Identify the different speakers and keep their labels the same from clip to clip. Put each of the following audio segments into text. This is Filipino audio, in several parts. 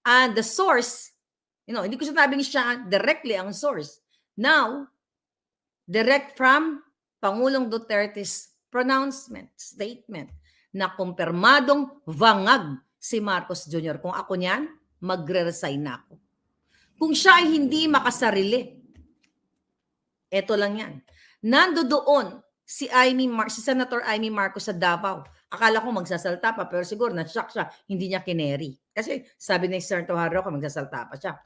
Speaker 1: And the source, hindi ko sinabing siya directly ang source. Now, direct from Pangulong Duterte's pronouncement, statement, na kumpirmadong vangag si Marcos Jr. Kung ako niyan, magre-resign na ako. Kung siya ay hindi makasarili, eto lang yan. Nando doon si Senator Amy Marcos sa Davao. Akala ko magsasalta pa, pero siguro na-shock siya, hindi niya kineri. Kasi sabi ni Senator Harroco, magsasalta pa siya.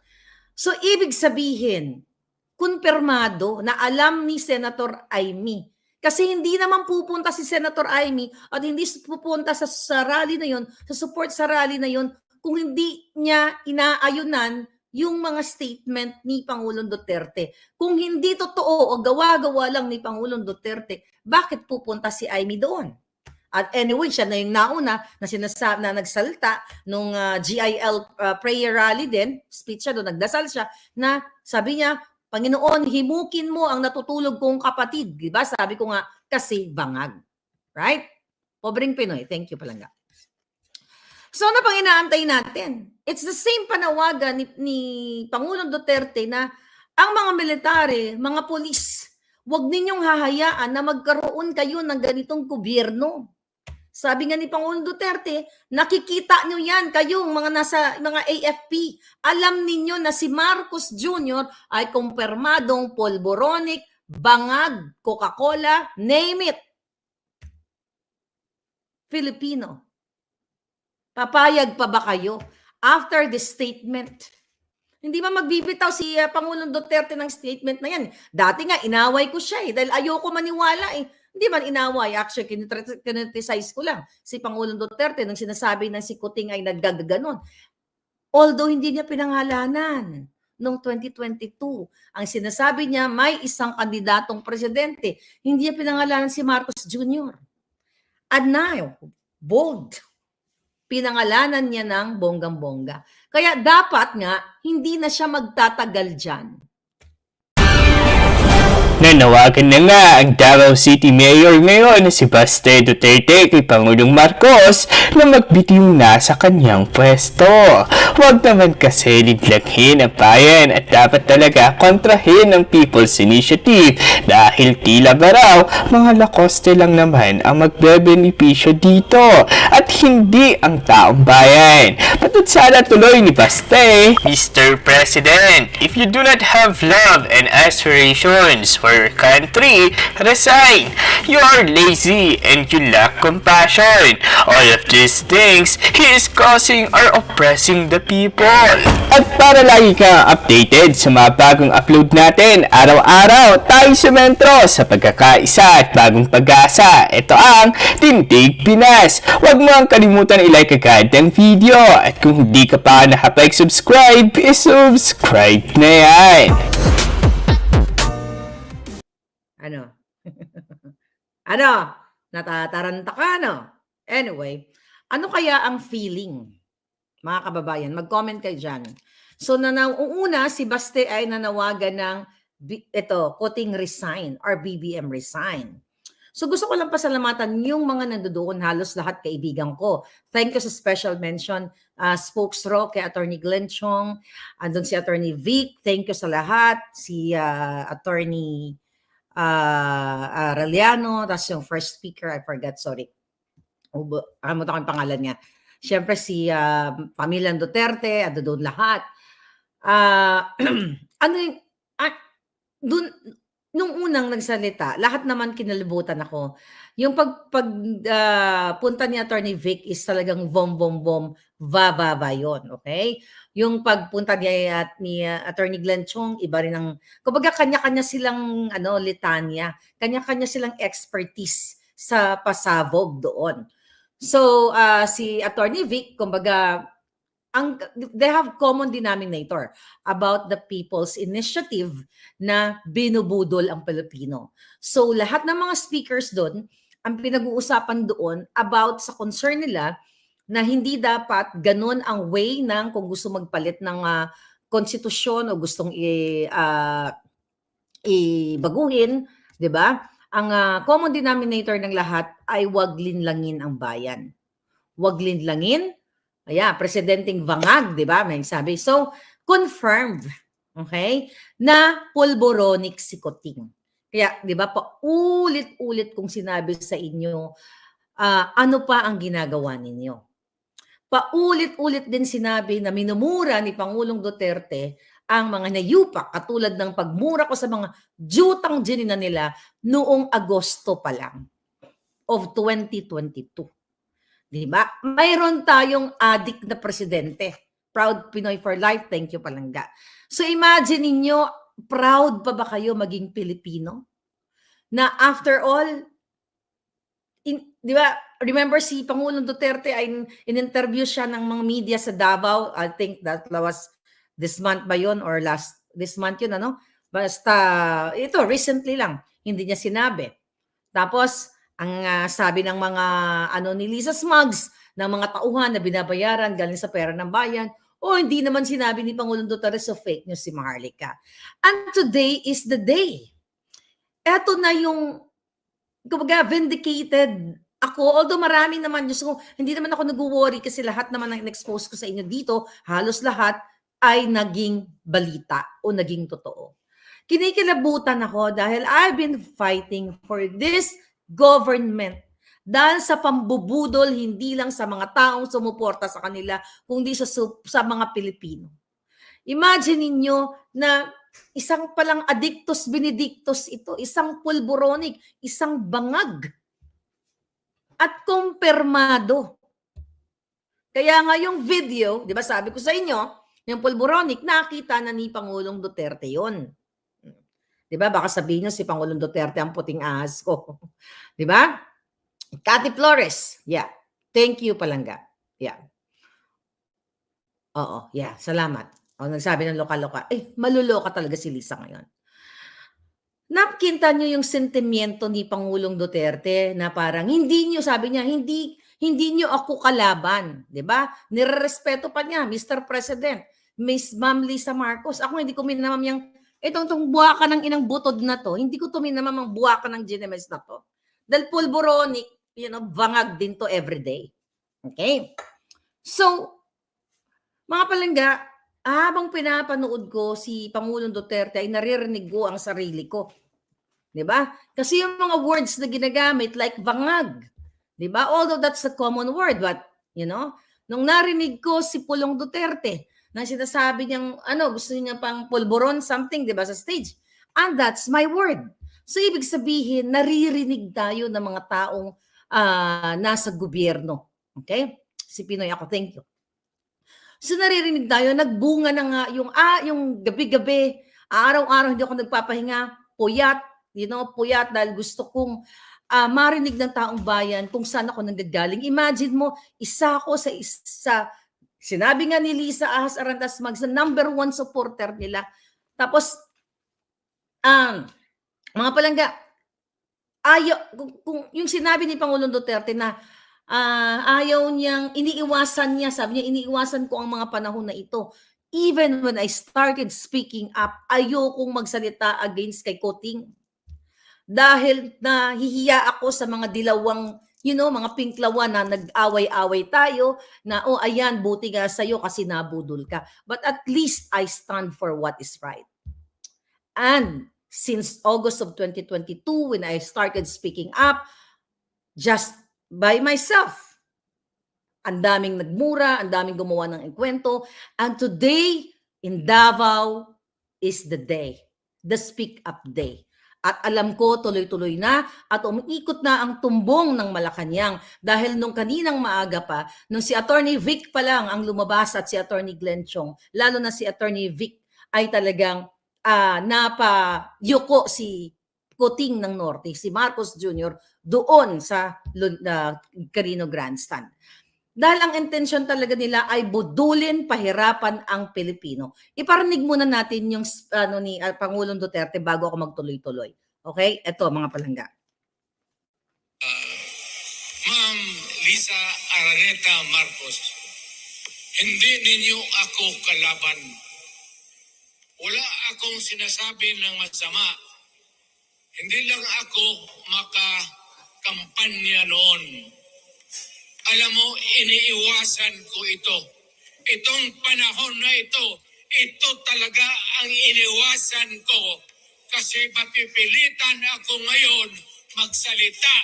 Speaker 1: So, ibig sabihin, kumpirmado na alam ni Senator Amy. Kasi hindi naman pupunta si Senator Amy at hindi pupunta sa rally na yon, sa support sa rally na yon, kung hindi niya inaayunan yung mga statement ni Pangulong Duterte. Kung hindi totoo o gawa-gawa lang ni Pangulong Duterte, bakit pupunta si Amy doon? At anyway, siya na yung nauna na nagsalta nung GIL prayer rally din, speech siya doon, nagdasal siya, na sabi niya, Panginoon, himukin mo ang natutulog kong kapatid. Diba? Sabi ko nga, kasi bangag. Right? Pobreng Pinoy. Thank you, Palangga. So, ano pang inaantay natin? It's the same panawagan ni Pangulong Duterte na ang mga military, mga polis, huwag ninyong hahayaan na magkaroon kayo ng ganitong gobyerno. Sabi nga ni Pangulong Duterte, nakikita nyo yan, kayong mga AFP. Alam ninyo na si Marcos Jr. ay kumpirmadong polboronic, bangag, Coca-Cola, name it. Filipino. Papayag pa ba kayo after this statement? Hindi ba magbibitaw si Pangulong Duterte ng statement na yan? Dati nga, inaway ko siya dahil ayoko maniwala Hindi man inaway, actually, kineticize ko lang si Pangulong Duterte nang sinasabi ng si Kuting ay naggaganon. Although hindi niya pinangalanan noong 2022. Ang sinasabi niya, may isang kandidatong presidente. Hindi niya pinangalanan si Marcos Jr. And now, bold, pinangalanan niya ng bonggang-bongga. Kaya dapat nga, hindi na siya magtatagal dyan.
Speaker 2: Nanawagan na nga ang Davao City Mayor ngayon na si Baste Duterte kay Pangulong Marcos na magbitiw na sa kanyang pwesto. Huwag naman kasi lidlaghin ang bayan at dapat talaga kontrahin ang People's Initiative dahil tila ba raw mga lakoste lang naman ang magbebenepisyo dito at hindi ang taong bayan. Patut sana tuloy ni Baste, Mr. President, if you do not have love and aspirations for your country, resign. You are lazy and you lack compassion. All of these things he is causing are oppressing the people. At para lagi kang updated sa mga bagong upload natin, araw-araw tayo sumentro sa pagkakaisa at bagong pag-asa. Ito ang Tindig Pinas. Huwag mo ang kalimutan i-like agad ang video at kung hindi ka pa nakapag-subscribe, i-subscribe na yan.
Speaker 1: Ano? Natataranta ka, no? Anyway, ano kaya ang feeling, mga kababayan? Mag-comment kayo dyan. So, una, si Baste ay nanawagan ng Kuting resign or BBM resign. So, gusto ko lang pasalamatan yung mga nandoon, halos lahat kaibigan ko. Thank you sa special mention, spokesro kay Attorney Glenn Chong, andun si Attorney Vic, thank you sa lahat, si Attorney Arellano, tapos yung first speaker, I forgot, sorry. Kamuta ko yung pangalan niya. Siyempre si Pamilyang Duterte, at doon lahat. Nung unang nagsalita, lahat naman kinalibutan ako. Yung punta ni Attorney Vic is talagang vom, va yun, okay? Yung pagpunta niya at ni Attorney Glenn Chong, iba rin ang, kumbaga kanya-kanya silang litanya, kanya-kanya silang expertise sa pasabog doon. So, si Attorney Vic, kumbaga, they have common denominator about the People's Initiative na binubudol ang Pilipino. So, lahat ng mga speakers doon, ang pinag-uusapan doon about sa concern nila na hindi dapat ganun ang way ng kung gusto magpalit ng konstitusyon o gustong ibaguhin, di ba? Ang common denominator ng lahat ay wag linlangin ang bayan. Wag linlangin, Ayan, presidenteng bangag, di ba? May sabi. So, confirmed, okay, na pulboronic si Coting. Kaya, di ba, paulit-ulit kong sinabi sa inyo, ano pa ang ginagawa ninyo. Paulit-ulit din sinabi na minumura ni Pangulong Duterte ang mga nayupak, katulad ng pagmura ko sa mga jutang ginina nila noong Agosto pa lang of 2022. Diba? Mayroon tayong adik na presidente. Proud Pinoy for life. Thank you, Palangga. So imagine ninyo, proud pa ba kayo maging Pilipino? Na after all, di ba, remember si Pangulong Duterte ay in-interview siya ng mga media sa Davao. I think that was this month ba yun or this month yun, ano? Basta, ito, recently lang. Hindi niya sinabi. Tapos, ang sabi ng mga ni Lisa Smugs, ng mga tauhan na binabayaran galing sa pera ng bayan, hindi naman sinabi ni Pangulong Duterte, so fake news si Maharlika. And today is the day. Eto na yung, kumbaga, vindicated ako. Although marami naman, Diyos ko, hindi naman ako nag-worry kasi lahat naman ang in-expose ko sa inyo dito, halos lahat ay naging balita o naging totoo. Kinikilabutan ako dahil I've been fighting for this government dahil sa pambubudol hindi lang sa mga taong sumuporta sa kanila kundi sa mga Pilipino. Imagine ninyo na isang palang addictus benedictus ito, isang pulboronic, isang bangag at kumpirmado. Kaya nga yung video, di ba sabi ko sa inyo, yung pulboronic, nakita na ni Pangulong Duterte yon. Di ba? Baka sabihin nyo si Pangulong Duterte ang puting ahas ko. Di ba? Cathy Flores. Yeah. Thank you, Palangga. Yeah. Oo. Yeah. Salamat. Nagsabi ng loka-loka. Maluloka talaga si Lisa ngayon. Nakinta nyo yung sentimiento ni Pangulong Duterte na parang hindi nyo, sabi niya, hindi nyo ako kalaban. Di ba? Nirerespeto pa niya, Mr. President, Miss Ma'am Lisa Marcos. Ako hindi ko minamam yung itong buwaka ng inang butod na to, hindi ko tuminamam ang buwaka ng GNMS na to. Dahil pulboronic, bangag din to everyday. Okay? So, mga Palangga, habang pinapanood ko si Pangulong Duterte ay naririnig ko ang sarili ko. 'Di ba? Kasi yung mga words na ginagamit like bangag, 'di ba? Although that's a common word, but nung narinig ko si Pulong Duterte, na sinasabi niyang gusto niya pang pulboron something, 'di ba, sa stage. And that's my word. So ibig sabihin, naririnig tayo ng mga taong nasa gobyerno. Okay? Si Pinoy ako, thank you. So naririnig tayo, nagbunga na nga yung gabi-gabi, araw-araw hindi ako nagpapahinga, puyat, puyat dahil gusto kong marinig ng taong bayan kung saan ako nanggagaling. Imagine mo, isa ako sa sinabi nga ni Lisa Ahas Arandas Mag, sa number 1 supporter nila. Tapos, mga Palangga, kung yung sinabi ni Pangulong Duterte na ayaw niyang, iniiwasan niya, sabi niya, iniiwasan ko ang mga panahon na ito. Even when I started speaking up, ayokong magsalita against kay Coting. Dahil nahihiya ako sa mga dilawang, mga pinklawan na nag-away-away tayo, na, ayan, buti nga sa'yo kasi nabudol ka. But at least I stand for what is right. And since August of 2022, when I started speaking up, just by myself, ang daming nagmura, ang daming gumawa ng engkwento, and today in Davao is the day, the Speak Up Day. At alam ko tuloy-tuloy na at umiikot na ang tumbong ng Malacanang dahil nung kaninang maaga pa, nung si Attorney Vic pa lang ang lumabas at si Attorney Glenn Chong, lalo na si Attorney Vic ay talagang napayuko si Coting ng Norte, si Marcos Jr. doon sa Carino Grandstand. Dahil ang intensyon talaga nila ay budulin, pahirapan ang Pilipino. Iparinig muna natin yung ni Pangulong Duterte bago ako magtuloy-tuloy. Okay? Ito, mga Palangga.
Speaker 3: Ma'am Lisa Araneta Marcos, hindi ninyo ako kalaban. Wala akong sinasabi ng masama. Hindi lang ako makakampanya noon. Alam mo, iniiwasan ko ito. Itong panahon na ito talaga ang iniwasan ko kasi mapipilitan ako ngayon magsalita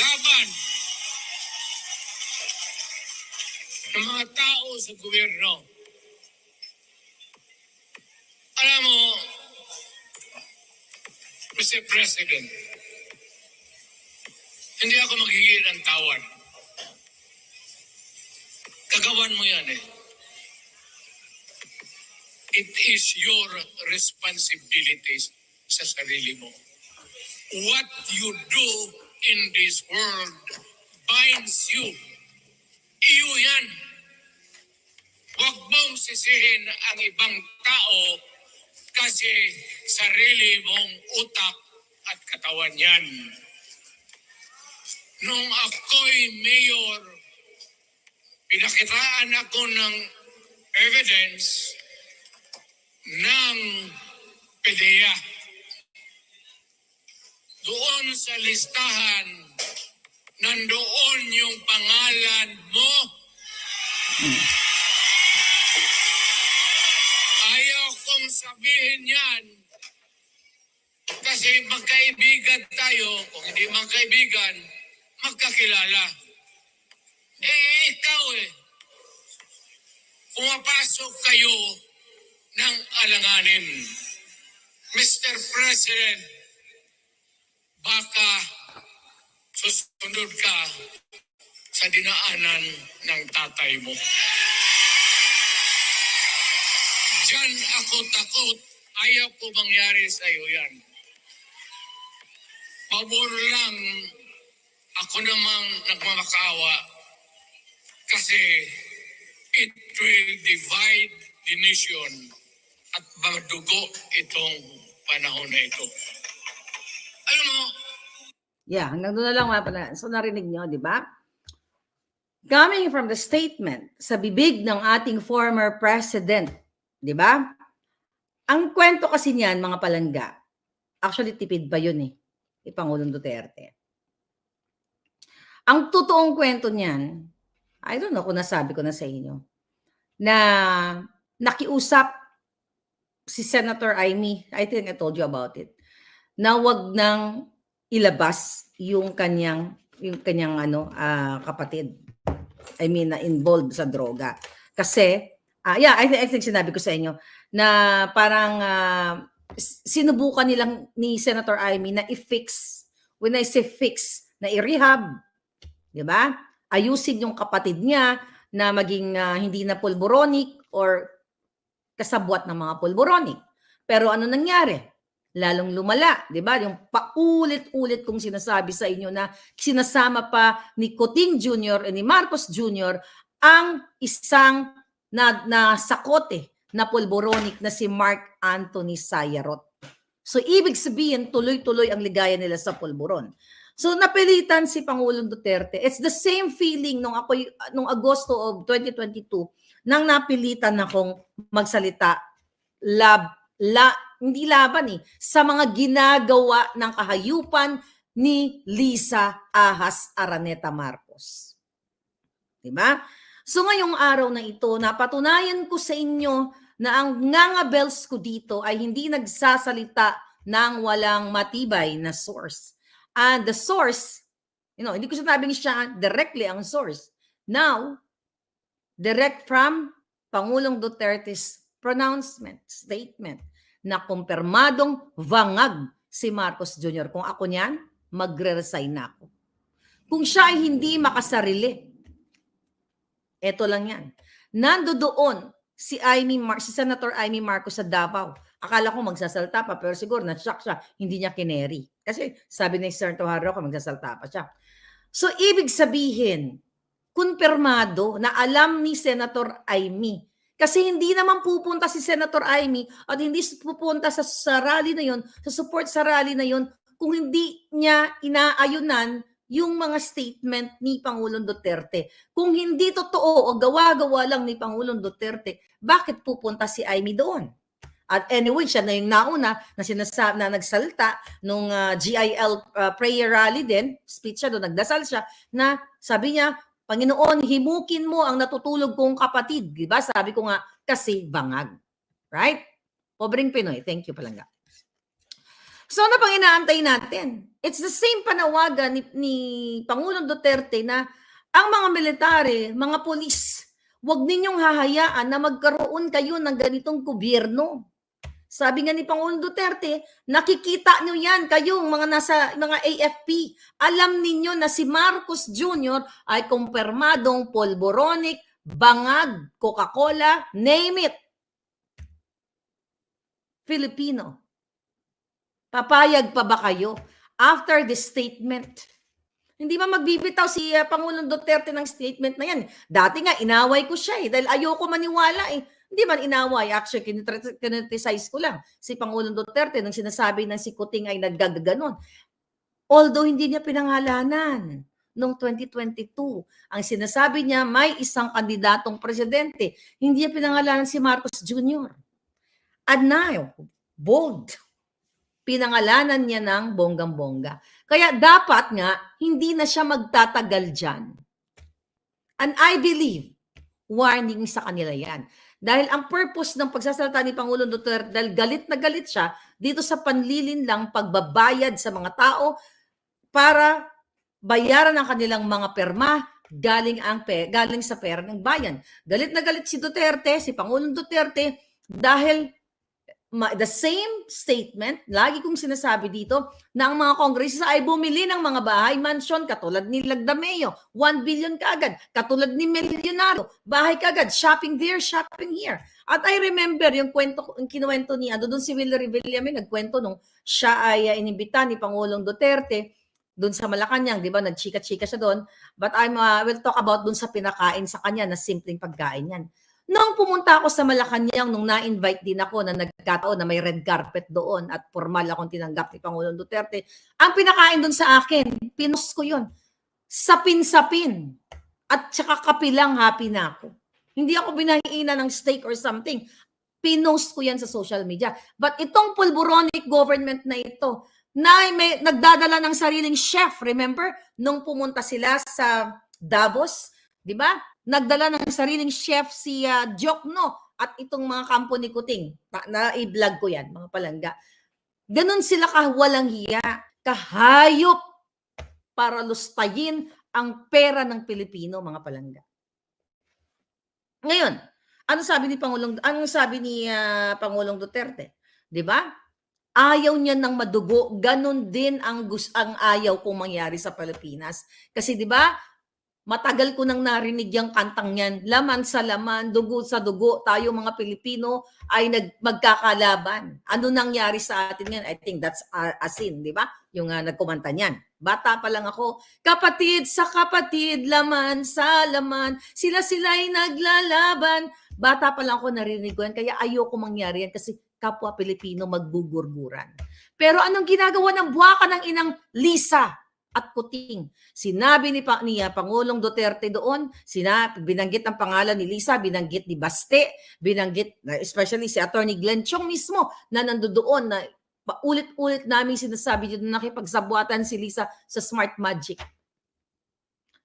Speaker 3: laban ng mga tao sa gobyerno. Alam mo, Mr. President, hindi ako maghingi ng tawad. Kagawan mo yan eh. It is your responsibility sa sarili mo. What you do in this world binds you. Iyo yan. Huwag mong sisihin ang ibang tao kasi sarili mong utak at katawan yan. Nung ako'y mayor, pinakitaan ako ng evidence ng PDEA. Doon sa listahan, nandoon yung pangalan mo. Ayaw kong sabihin yan kasi magkaibigan tayo. Kung hindi magkaibigan, magkakilala. Ikaw pumapasok kayo ng alanganin. Mr. President, baka susunod ka sa dinaanan ng tatay mo. Diyan ako takot. Ayaw ko mangyari sa iyo yan. Pabor lang ako namang nagmamakaawa kasi it will divide the nation at madugo itong panahon na ito. Alam mo,
Speaker 1: Yeah, hanggang doon na lang mga pala. So narinig nyo, di ba? Coming from the statement sa bibig ng ating former president, di ba? Ang kwento kasi niyan, mga palangga, actually tipid pa yun ni Pangulong Duterte. Ang totoong kwento niyan, I don't know kung nasabi ko na sa inyo, na nakiusap si Senator Amy, I think I told you about it, na wag nang ilabas yung kanyang kapatid. I mean, na involved sa droga. Kasi, I think sinabi ko sa inyo, na parang sinubukan nilang ni Senator Amy na i-fix, when I say fix, na i-rehab, di ba? Ayusin yung kapatid niya na maging hindi na pulboronic or kasabwat ng mga pulboronic. Pero ano nangyari? Lalong lumala, di ba? Yung paulit-ulit kong sinasabi sa inyo na sinasama pa ni Coting Jr. ni Marcos Jr. ang isang na sakote na pulboronic na si Mark Anthony Sayarot. So, ibig sabihin, tuloy-tuloy ang ligaya nila sa pulburon. So, napilitan si Pangulong Duterte. It's the same feeling nung Agosto of 2022 nang napilitan akong magsalita hindi laban sa mga ginagawa ng kahayupan ni Lisa Ahas Araneta Marcos. Diba? So ngayong araw na ito, napatunayan ko sa inyo na ang ngangabels ko dito ay hindi nagsasalita ng walang matibay na source. And the source, hindi ko sinabing siya directly ang source. Now, direct from Pangulong Duterte's pronouncement, statement, na kumpirmadong vangag si Marcos Jr. Kung ako niyan, magre-resign na ako. Kung siya ay hindi makasarili, eto lang yan. Nando doon si Senator Amy Marcos sa Davao. Akala ko magsasalta pa, pero siguro na-shock siya, hindi niya kineri. Kasi sabi ni Senator Harro ko magsasalta pa siya. So, ibig sabihin, kumpirmado na alam ni Senator Amy. Kasi hindi naman pupunta si Senator Amy at hindi pupunta sa rally na yon, sa support sa rally na yon, kung hindi niya inaayunan yung mga statement ni Pangulong Duterte. Kung hindi totoo o gawa-gawa lang ni Pangulong Duterte, bakit pupunta si Amy doon? At anyway, siya na yung nauna na nagsalta nung GIL prayer rally din, speech siya doon, nagdasal siya, na sabi niya, Panginoon, himukin mo ang natutulog kong kapatid. Diba? Sabi ko nga, kasi bangag. Right? Pobreng Pinoy. Thank you, Palangga. So, ano pang inaantay natin? It's the same panawagan ni Pangulong Duterte na ang mga military, mga pulis, huwag ninyong hahayaan na magkaroon kayo ng ganitong gobyerno. Sabi nga ni Pangulong Duterte, nakikita nyo yan, kayong mga AFP. Alam ninyo na si Marcos Jr. ay kumpirmadong polboronic, bangag, Coca-Cola, name it. Filipino. Papayag pa ba kayo after this statement? Hindi ba magbibitaw si Pangulong Duterte ng statement na yan? Dati nga, inaway ko siya dahil ayoko maniwala Hindi man inaway, actually, kinriticize ko lang si Pangulong Duterte nang sinasabi ng si Kuting ay naggaganon. Although hindi niya pinangalanan noong 2022. Ang sinasabi niya, may isang kandidatong presidente. Hindi niya pinangalanan si Marcos Jr. And now, bold, pinangalanan niya ng bonggang-bongga. Kaya dapat nga, hindi na siya magtatagal dyan. And I believe, warning sa kanila yan. Dahil ang purpose ng pagsasalita ni Pangulong Duterte, dahil galit na galit siya, dito sa panlilin lang pagbabayad sa mga tao para bayaran ang kanilang mga perma galing sa pera ng bayan. Galit na galit si Duterte, si Pangulong Duterte, dahil the same statement, lagi kong sinasabi dito, na ang mga kongresista ay bumili ng mga bahay, mansion, katulad ni Lagdameo, 1 billion kaagad, katulad ni Milyonaryo, bahay kaagad, shopping there, shopping here. At I remember yung kinuwento niya, doon si Will Revillame, nagkwento nung siya ay inimbita ni Pangulong Duterte, doon sa Malacanang, di ba, nagchika-chika siya doon, but will talk about doon sa pinakain sa kanya na simpleng pagkain yan. Nung pumunta ako sa Malacanang, nung na-invite din ako na nagkataon na may red carpet doon at formal akong tinanggap ni Pangulong Duterte, ang pinakain doon sa akin, pinost ko yun. Sapin-sapin. At saka kapilang happy na ako. Hindi ako binahiina ng steak or something. Pinost ko yan sa social media. But itong pulburonic government na ito, na may nagdadala ng sariling chef, remember? Nung pumunta sila sa Davos, di ba? Nagdala ng sariling chef si Jokno at itong mga kampo ni Kuting. Na-i-vlog ko yan, mga palangga. Ganon sila kawalang hiya, kahayop para lustayin ang pera ng Pilipino, mga palangga. Ngayon, ano sabi ni Pangulong Duterte? 'Di ba? Ayaw niya ng madugo, ganon din ang ayaw kong mangyari sa Pilipinas. Kasi 'di ba? Matagal ko nang narinig yung kantang yan. Laman sa laman, dugo sa dugo, tayo mga Pilipino ay magkakalaban. Ano nangyari sa atin yan? I think that's Asin, di ba? Yung nagkumanta niyan. Bata pa lang ako, kapatid sa kapatid, laman sa laman, sila-sila'y naglalaban. Bata pa lang ako narinig ko yan, kaya ayoko mangyari yan kasi kapwa Pilipino maggugurguran. Pero anong ginagawa ng buwaka ng inang Lisa at Kuting? Sinabi ni Pangulong Duterte doon, binanggit ang pangalan ni Lisa, binanggit ni Baste, binanggit especially si Attorney Glenn Chong mismo na nandoon na paulit-ulit namin sinasabi dito na nakipagsabuatan si Lisa sa Smart Magic.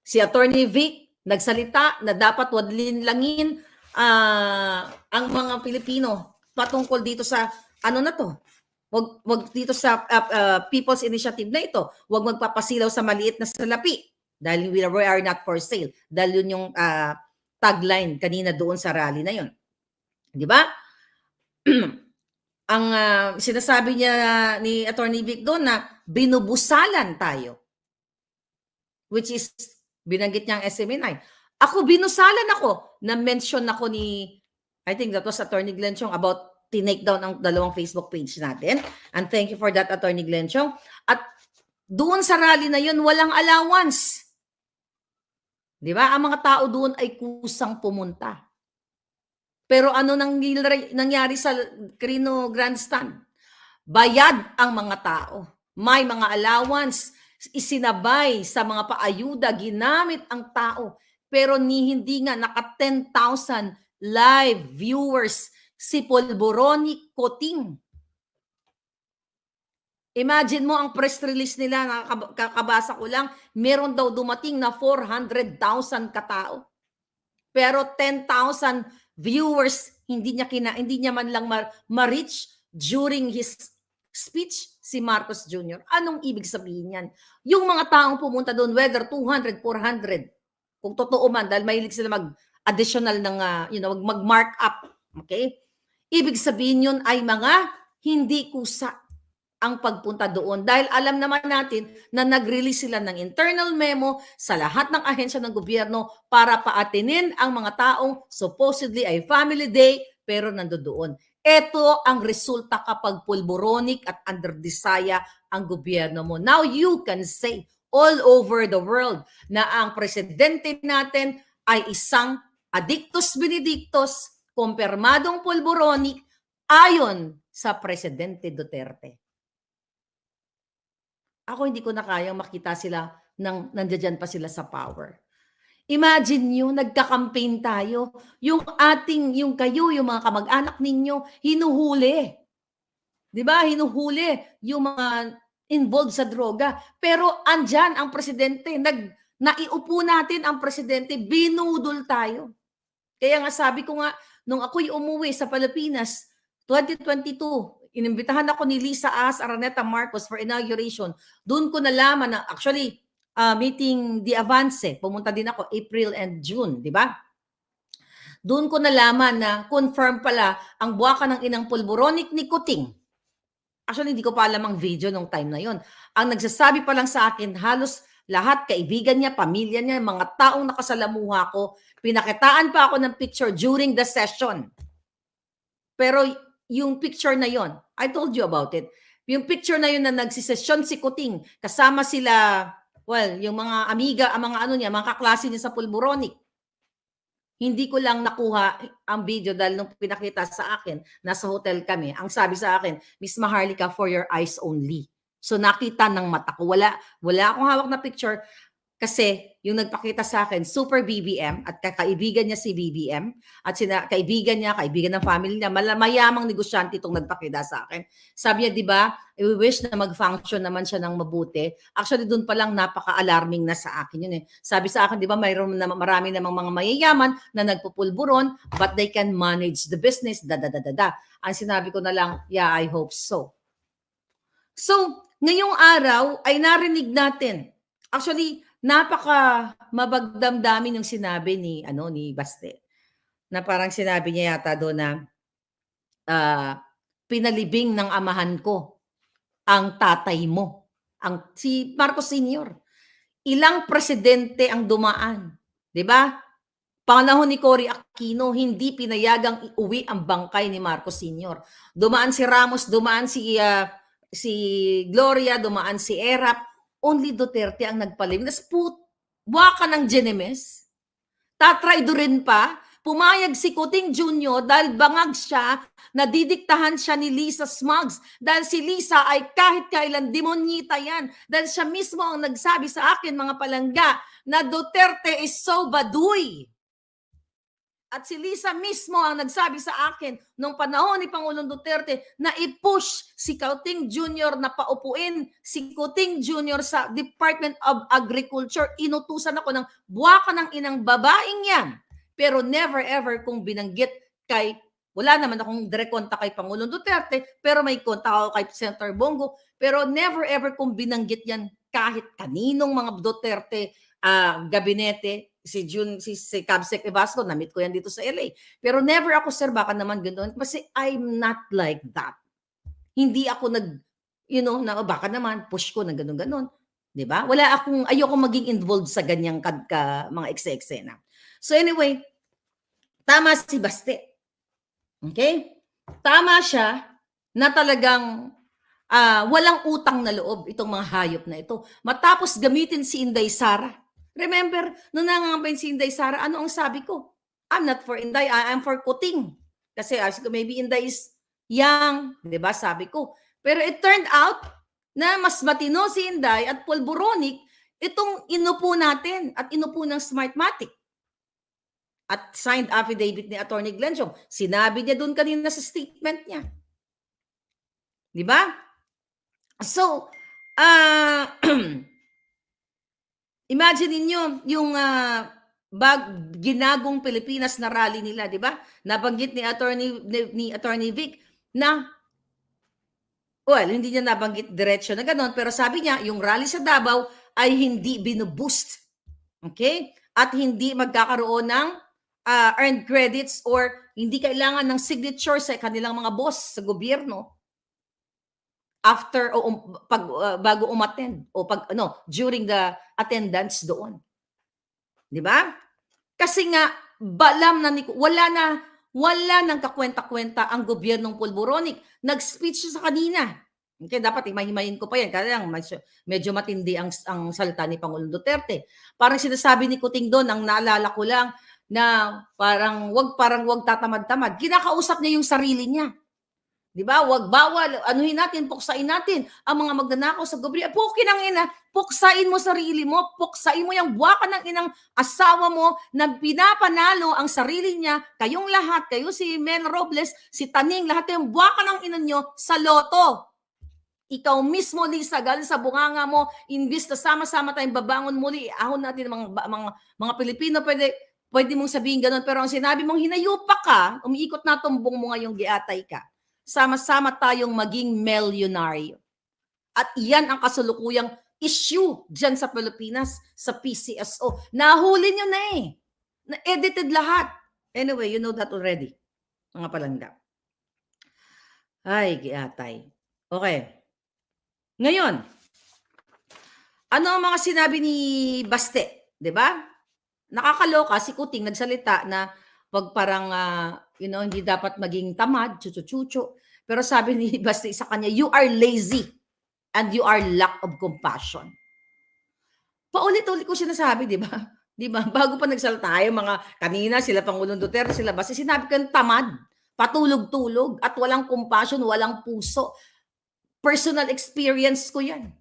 Speaker 1: Si Attorney Vic nagsalita na dapat wadlinlangin ang mga Pilipino patungkol dito sa ano na to. Wag dito sa People's Initiative na ito. Wag magpapasilaw sa maliit na salapi dahil we are not for sale. Dahil yun yung tagline kanina doon sa rally na yun. Di ba? Ang sinasabi niya ni Attorney Vic doon na binubusalan tayo. Which is, binanggit niya ang SMNI. Binusalan ako. Na-mention ako ni, I think that was Attorney Glenn Chong about tinake down ang dalawang Facebook page natin. And thank you for that, Attorney Glenn Chong. At doon sa rally na yun, walang allowance. Di ba? Ang mga tao doon ay kusang pumunta. Pero ano nangyari sa Quirino Grandstand? Bayad ang mga tao. May mga allowance. Isinabay sa mga paayuda. Ginamit ang tao. Pero hindi nga naka 10,000 live viewers si Polboronic Coting. Imagine mo ang press release nila, kakabasa ko lang, meron daw dumating na 400,000 katao. Pero 10,000 viewers hindi niya man lang ma-reach during his speech si Marcos Jr. Anong ibig sabihin yan? Yung mga taong pumunta doon, whether 200, 400, kung totoo man, dahil mahilig sila mag-additional ng, mag-mark up. Okay? Ibig sabihin yun ay mga hindi kusa ang pagpunta doon. Dahil alam naman natin na nag-release sila ng internal memo sa lahat ng ahensya ng gobyerno para paatinin ang mga taong supposedly ay family day pero nandoon. Ito ang resulta kapag pulboronic at underdesaya ang gobyerno mo. Now you can say all over the world na ang presidente natin ay isang addictus benedictus, kumpirmadong pulboronic ayon sa Presidente Duterte. Ako hindi ko na kayang makita sila nandiyan pa sila sa power. Imagine nyo, nagka-campaign tayo. Yung kayo, yung mga kamag-anak ninyo, hinuhuli. Di ba? Hinuhuli yung mga involved sa droga. Pero andyan ang presidente. Naiupo natin ang presidente, binudol tayo. Kaya nga sabi ko nga, nung ako'y umuwi sa Pilipinas, 2022, inimbitahan ako ni Lisa Araneta Marcos for inauguration. Doon ko nalaman na actually meeting the Avance. Pumunta din ako April and June, di ba? Doon ko nalaman na confirm pala ang buwaka ng inang Polboronic ni Coting. Actually, hindi ko pa alam ang video nung time na yon. Ang nagsasabi pa lang sa akin, halos lahat, kaibigan niya, pamilya niya, mga taong nakasalamuha ko, pinakitaan pa ako ng picture during the session. Pero yung picture na yon, I told you about it. Yung picture na yon na nagsisesyon si Coting, kasama sila, yung mga amiga, mga kaklase niya sa Polboronic. Hindi ko lang nakuha ang video dahil nung pinakita sa akin, nasa hotel kami, ang sabi sa akin, Miss Maharlika, for your eyes only. So nakita ng mata ko. Wala akong hawak na picture. Kasi yung nagpakita sa akin, super BBM at kaibigan niya si BBM at kaibigan ng family niya, mayamang negosyante itong nagpakita sa akin. Sabi niya, di ba, we wish na mag-function naman siya ng mabuti. Actually, doon pa lang napaka-alarming na sa akin yun eh. Sabi sa akin, di ba, marami namang mga mayayaman na nagpupulburon but they can manage the business, Ang sinabi ko na lang, yeah, I hope so. So, ngayong araw ay narinig natin. Actually, napaka mabagdamdamin yung sinabi ni Baste. Na parang sinabi niya yata doon na pinalibing ng amahan ko ang tatay mo, si Marcos Sr. Ilang presidente ang dumaan, 'di ba? Panahon ni Cory Aquino, hindi pinayagang iuwi ang bangkay ni Marcos Sr. Dumaan si Ramos, dumaan si Gloria, dumaan si Erap. Only Duterte ang nagpalim. Buwaka ng Genemes. Tatraydorin pa. Pumayag si Coting Jr. dahil bangag siya, nadidiktahan siya ni Lisa Smugs. Dahil si Lisa ay kahit kailan demonyita yan. Dahil siya mismo ang nagsabi sa akin, mga palangga, na Duterte is so baduy. At si Lisa mismo ang nagsabi sa akin nung panahon ni Pangulong Duterte na i-push si Coting Jr. na paupuin si Coting Jr. sa Department of Agriculture. Inutusan ako ng buwaka ng inang babaeng yan. Pero never ever kung binanggit wala naman akong direct konta kay Pangulong Duterte, pero may konta ako kay Senator Bongo. Pero never ever kung binanggit yan kahit kaninong mga Duterte gabinete. Si Cabsec Evasco, na-meet ko yan dito sa LA. Pero never ako, sir, baka naman ganoon. Kasi I'm not like that. Hindi ako baka naman, push ko na gano'n-gano'n. Diba? Ayoko maging involved sa ganyang mga ekse-eksena. So anyway, tama si Baste. Okay? Tama siya na talagang walang utang na loob itong mga hayop na ito. Matapos gamitin si Inday Sara. Remember, nung nangangampay si Inday Sara, ano ang sabi ko? I'm not for Inday, I'm for Coting. Kasi maybe Inday is young, di ba? Sabi ko. Pero it turned out na mas matino si Inday at Polboronic itong inupo natin at inupo ng Smartmatic. at signed affidavit ni Attorney Glenn Chong. Sinabi niya doon kanina sa statement niya. Di ba? So, imagine niyo yung ginagong Pilipinas na rally nila, di ba? Nabanggit ni Attorney Vic na, well, hindi niya nabanggit diretsyo na gano'n, pero sabi niya, yung rally sa Davao ay hindi binuboost. Okay? At hindi magkakaroon ng earned credits or hindi kailangan ng signature sa kanilang mga boss sa gobyerno after o bago umattend o during the attendance doon. 'Di ba? Kasi nga balam na wala nang kakwenta-kwenta ang gobyernong Pulboronic. Nag-speech siya sa kanina. Okay, dapat himahimayin ko pa yan. Kaya lang, medyo matindi ang salita ni Pangulong Duterte. Parang sinasabi ni Kuting doon, ang naalala ko lang, na parang wag tatamad-tamad. Kinakausap niya yung sarili niya. Di ba? Wag bawal, anuhin natin, puksain natin ang mga magnanakaw sa gobyerno. Pukin ang ina, puksain mo sarili mo, puksain mo yung buwaka ng inang asawa mo na pinapanalo ang sarili niya, kayong lahat, kayo si Mel Robles, si Taning, lahat yung buwaka ng ina nyo sa loto. Ikaw mismo, Lisa, galing sa bunganga mo, imbis na sama-sama tayong babangon muli, ahon natin mga Pilipino, pwede mong sabihin ganun, pero ang sinabi mong hinayupa ka, umiikot na tumbong mo ngayong giatay ka. Sama-sama tayong maging milyonaryo. At iyan ang kasalukuyang issue dyan sa Pilipinas, sa PCSO. Nahuli nyo na eh. Na-edited lahat. Anyway, you know that already. Mga palangga. Ay, giatay. Okay. Ngayon, ano ang mga sinabi ni Baste? Diba? Nakakaloka, si Kuting nagsalita na wag parang, hindi dapat maging tamad, chuchu-chuchu. Pero sabi ni Baste sa kanya, you are lazy and you are lack of compassion. Paulit-ulit ko sinasabi, di ba? Di ba? Bago pa nagsalita yung mga kanina, sila Pangulong Duterte, sila Baste, sinabi ko yung tamad, patulog-tulog, at walang compassion, walang puso. Personal experience ko yan.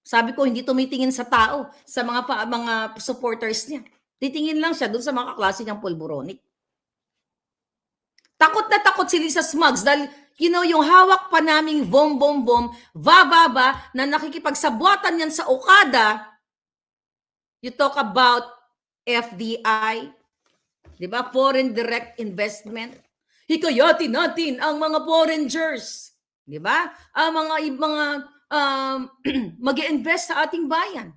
Speaker 1: Sabi ko, hindi tumitingin sa tao, sa mga supporters niya. Titingin lang siya doon sa mga kaklase niyang Pulboronic. Takot na takot si Lisa Smugs dahil, yung hawak pa naming bom, vababa, na nakikipagsabwatan yan sa Okada. You talk about FDI, di ba? Foreign direct investment. Hikayatin natin ang mga foreigners. Di ba? Ang mga mag-i-invest sa ating bayan.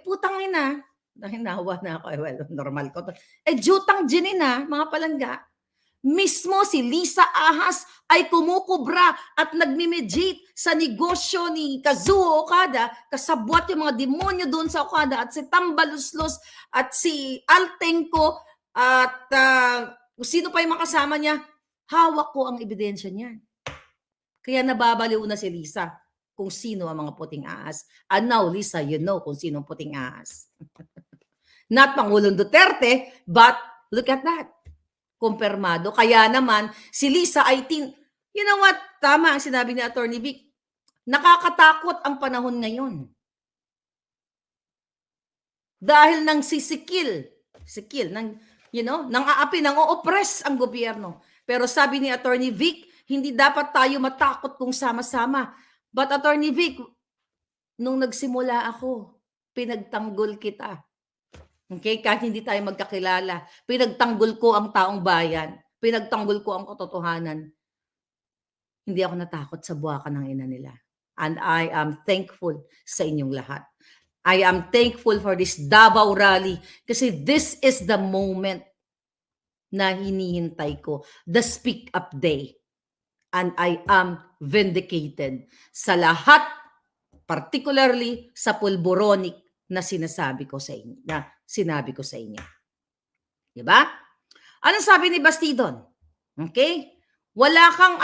Speaker 1: Putang ina, hinawa na ako, well, normal ko to. Jutang ginina, mga palangga. Mismo si Lisa Ahas ay kumukubra at nagmimediate sa negosyo ni Kazuo Okada, kasabwat yung mga demonyo doon sa Okada, at si Tambaluslos at si Altenco at sino pa yung makasama niya. Hawak ko ang ebidensya niyan. Kaya nababaliw na si Lisa kung sino ang mga puting ahas. And now, Lisa, you know kung sino ang puting ahas. Not Pangulong Duterte, but look at that. Kumpirmado. Kaya naman, si Lisa ay you know what? Tama ang sinabi ni Attorney Vic. Nakakatakot ang panahon ngayon. Dahil nang sisikil, nang aapi, nang o-oppress ang gobyerno. Pero sabi ni Attorney Vic, hindi dapat tayo matakot kung sama-sama. But Attorney Vic, nung nagsimula ako, pinagtanggol kita. Okay? Kahit hindi tayo magkakilala, pinagtanggol ko ang taong bayan. Pinagtanggol ko ang katotohanan. Hindi ako natakot sa buwakan ng ina nila. And I am thankful sa inyong lahat. I am thankful for this Davao rally kasi this is the moment na hinihintay ko. The Speak Up Day. And I am vindicated sa lahat, particularly sa Pulboronic na sinabi ko sa inyo. Diba? Anong sabi ni Bastidon? Okay? Wala kang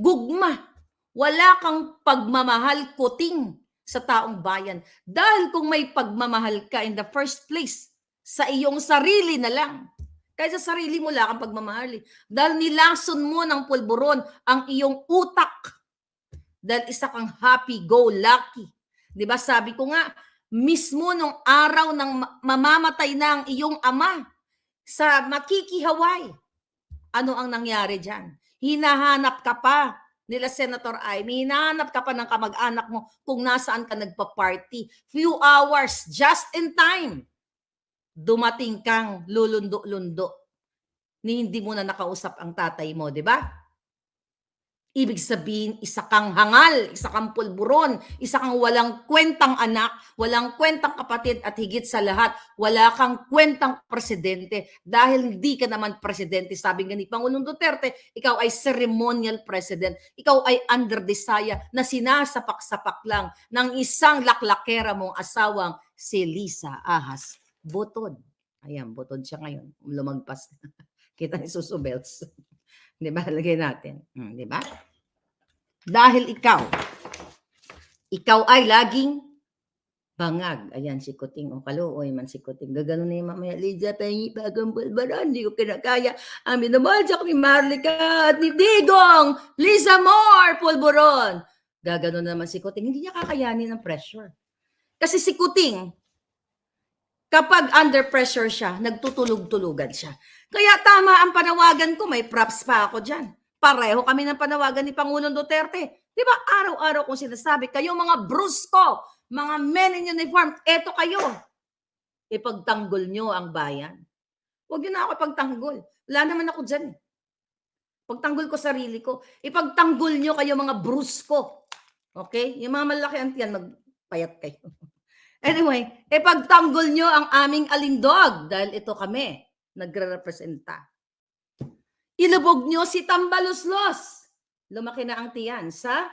Speaker 1: gugma, wala kang pagmamahal, Kuting, sa taong bayan. Dahil kung may pagmamahal ka in the first place, sa iyong sarili na lang, kaya sa sarili mo lang ang pagmamahal. Dahil nilason mo ng pulburon ang iyong utak. Dahil isa kang happy-go-lucky. Diba sabi ko nga, mismo nung araw ng mamamatay na ang iyong ama, sa makikihaway. Ano ang nangyari dyan? Hinahanap ka pa nila Senator Amy, hinahanap ka pa ng kamag-anak mo kung nasaan ka nagpa-party. Few hours, just in time, dumating kang lulundo-lundo ni hindi mo na nakausap ang tatay mo, di ba? Ibig sabihin, isa kang hangal, isa kang pulburon, isa kang walang kwentang anak, walang kwentang kapatid, at higit sa lahat, wala kang kwentang presidente. Dahil hindi ka naman presidente, sabi nga ni Pangulong Duterte, ikaw ay ceremonial president. Ikaw ay under the saya na sinasapak-sapak lang ng isang laklakera mong asawang si Lisa Ahas Butod. Ayan, butod siya ngayon. Lumagpas. Kita ni Susubels. Di ba? Lagay natin. Di ba? Dahil ikaw ay laging bangag. Ayan, si Kuting. O kaluoy man si Kuting. Gagano na yung mamaya. Liza, pahingi bagong bulbaran. Hindi ko kinakaya. Ang minamajak ni Marlica at ni Digong. Liza Moore, pulburon. Gagano naman si Kuting. Hindi niya kakayanin ang pressure. Kasi si Kuting, kapag under pressure siya, nagtutulog-tulugan siya. Kaya tama ang panawagan ko, may props pa ako dyan. Pareho kami ng panawagan ni Pangulong Duterte. Di ba araw-araw kong sinasabi, kayo mga brusko, mga men in uniform, eto kayo. Ipagtanggol nyo ang bayan. Huwag nyo na ako ipagtanggol. Wala naman ako dyan. Pagtanggol ko sarili ko. Ipagtanggol nyo kayo mga brusko. Okay? Yung mga malaki antiyan, magpayat kayo. Anyway, ipagtanggol nyo ang aming alindog dahil ito kami nagre-representa. Ilubog nyo si Tambaluslos. Lumaki na ang tiyan sa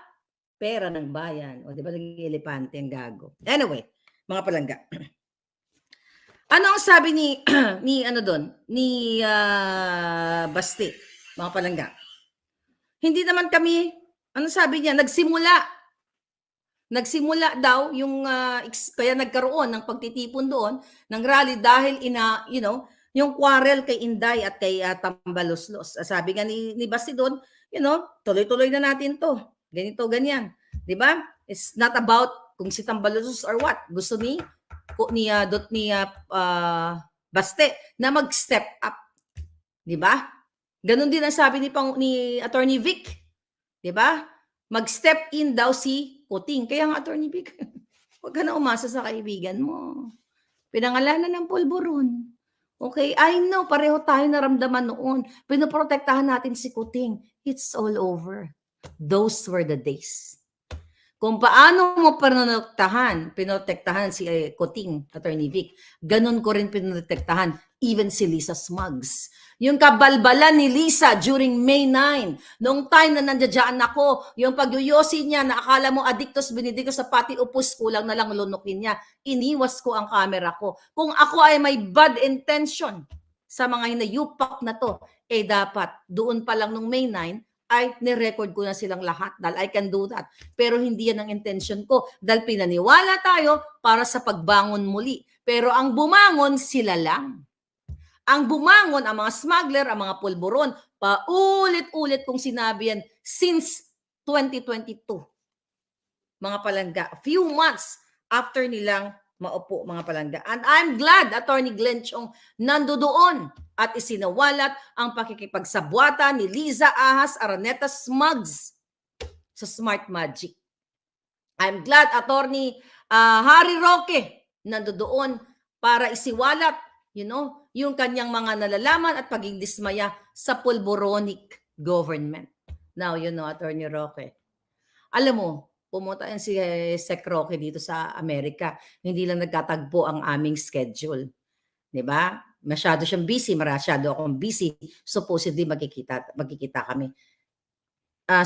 Speaker 1: pera ng bayan. O di ba naging elepante ang gago? Anyway, mga palangga. Ano ang sabi ni Basti, mga palangga? Hindi naman kami, ano sabi niya, Nagsimula daw yung kaya nagkaroon ng pagtitipon doon ng rally dahil yung quarrel kay Inday at kay Tambaluslos. Sabi nga ni Basti doon, tuloy-tuloy na natin to. Ganito, ganyan. 'Di ba? It's not about kung si Tambaluslos or what. Gusto ni Baste na mag-step up. 'Di ba? Ganon din ang sabi ni Attorney Vic. 'Di ba? Mag-step in daw si Kuting. Kaya nga, Attorney Vic, huwag ka na umasa sa kaibigan mo. Pinangalanan ng pulburon. Okay? I know, pareho tayo naramdaman noon. Pinoprotektahan natin si Kuting. It's all over. Those were the days. Kung paano mo pinotektahan si Kuting, Attorney Vic, ganun ko rin pinotektahan even si Lisa Smugs. Yung kabalbalan ni Lisa during May 9, noong time na nandiyan ako, yung pagyuyosi niya na akala mo adictus benedictus sa pati upus, kulang na lang lunukin niya. Iniwas ko ang camera ko. Kung ako ay may bad intention sa mga hinayupak na to, dapat doon pa lang nung May 9, ay nirecord ko na silang lahat dahil I can do that. Pero hindi yan ang intention ko dahil pinaniwala tayo para sa pagbangon muli. Pero ang bumangon sila lang. Ang bumangon, ang mga smuggler, ang mga pulburon, paulit-ulit kong sinabi yan since 2022. Mga palangga, a few months after nilang maupo, mga palangga. And I'm glad Attorney Glenn Chong nandoon at isinawalat ang pakikipagsabwata ni Liza Ahas Araneta Smugs sa Smart Magic. I'm glad Attorney Harry Roque nandoon para isiwalat yung kanyang mga nalalaman at pagiging dismaya sa pulboronic government. Now, Attorney Roque. Alam mo, pumunta yan si Sec Roque dito sa Amerika. Hindi lang nagkatagpo ang aming schedule. Diba? Masyado siyang busy, masyado akong busy. Supposedly, magkikita kami.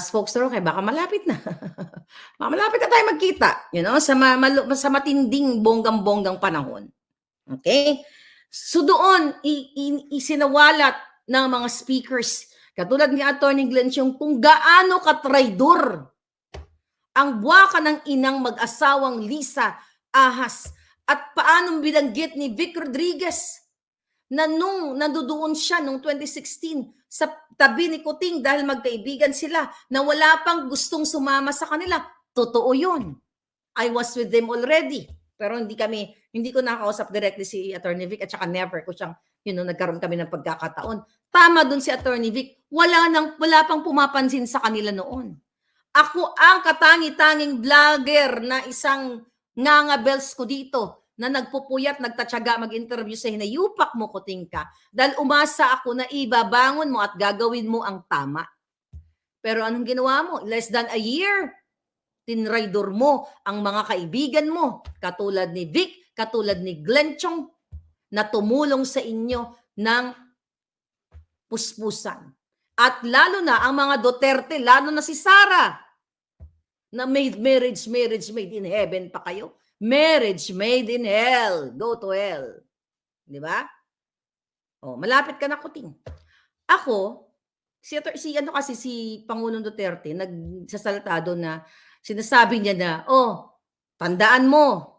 Speaker 1: Spokes Roque, baka malapit na. Baka malapit na tayo magkita. Sa matinding bonggang-bonggang panahon. Okay? So doon, isinawalat ng mga speakers, katulad ni Attorney Glenn Chong, kung gaano katraidor ang buwaka ng inang mag-asawang Lisa Ahas at paanong binanggit ni Vic Rodriguez na nung nandoon siya noong 2016 sa tabi ni Kuting dahil magkaibigan sila na wala pang gustong sumama sa kanila. Totoo yun. I was with them already. Pero hindi ko nakausap directly si Attorney Vic at saka never ko siyang nagkaroon kami ng pagkakataon. Tama dun si Attorney Vic, wala pang pumapansin sa kanila noon. Ako ang katangi-tanging vlogger na isang ngangabels ko dito na nagpupuyat, nagtatyaga mag-interview sa hinayupak mo, Kuting ka. Dahil umasa ako na ibabangon mo at gagawin mo ang tama. Pero anong ginawa mo? Less than a year, tinraidor mo ang mga kaibigan mo, katulad ni Vic, katulad ni Glenn Chong, na tumulong sa inyo ng puspusan. At lalo na ang mga Duterte, lalo na si Sara, na marriage made in heaven pa kayo. Marriage made in hell. Go to hell. Di ba? Oh, malapit ka na, Kuting. Ako, si Pangulong Duterte, nagsasalita doon na, sinasabi niya na, tandaan mo,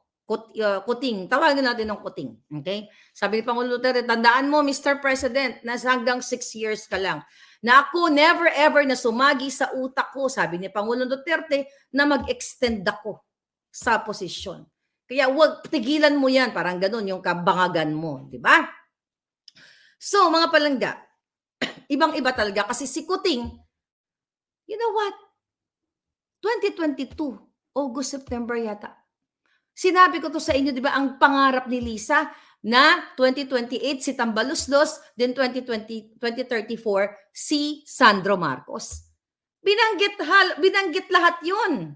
Speaker 1: Kuting, tawagin natin ng Kuting. Okay? Sabi ni Pangulong Duterte, tandaan mo, Mr. President, na hanggang 6 years ka lang. Na ako never ever na sumagi sa utak ko, sabi ni Pangulong Duterte, na mag-extend ako sa posisyon. Kaya wag tigilan mo yan, parang ganun yung kabangagan mo, di ba? So, mga palangga, ibang-iba talaga kasi si Kuting, you know what? 2022, August, September yata. Sinabi ko to sa inyo, di ba, ang pangarap ni Lisa na 2028 si Tambaluslos, then 2034 si Sandro Marcos. Binanggit lahat yun.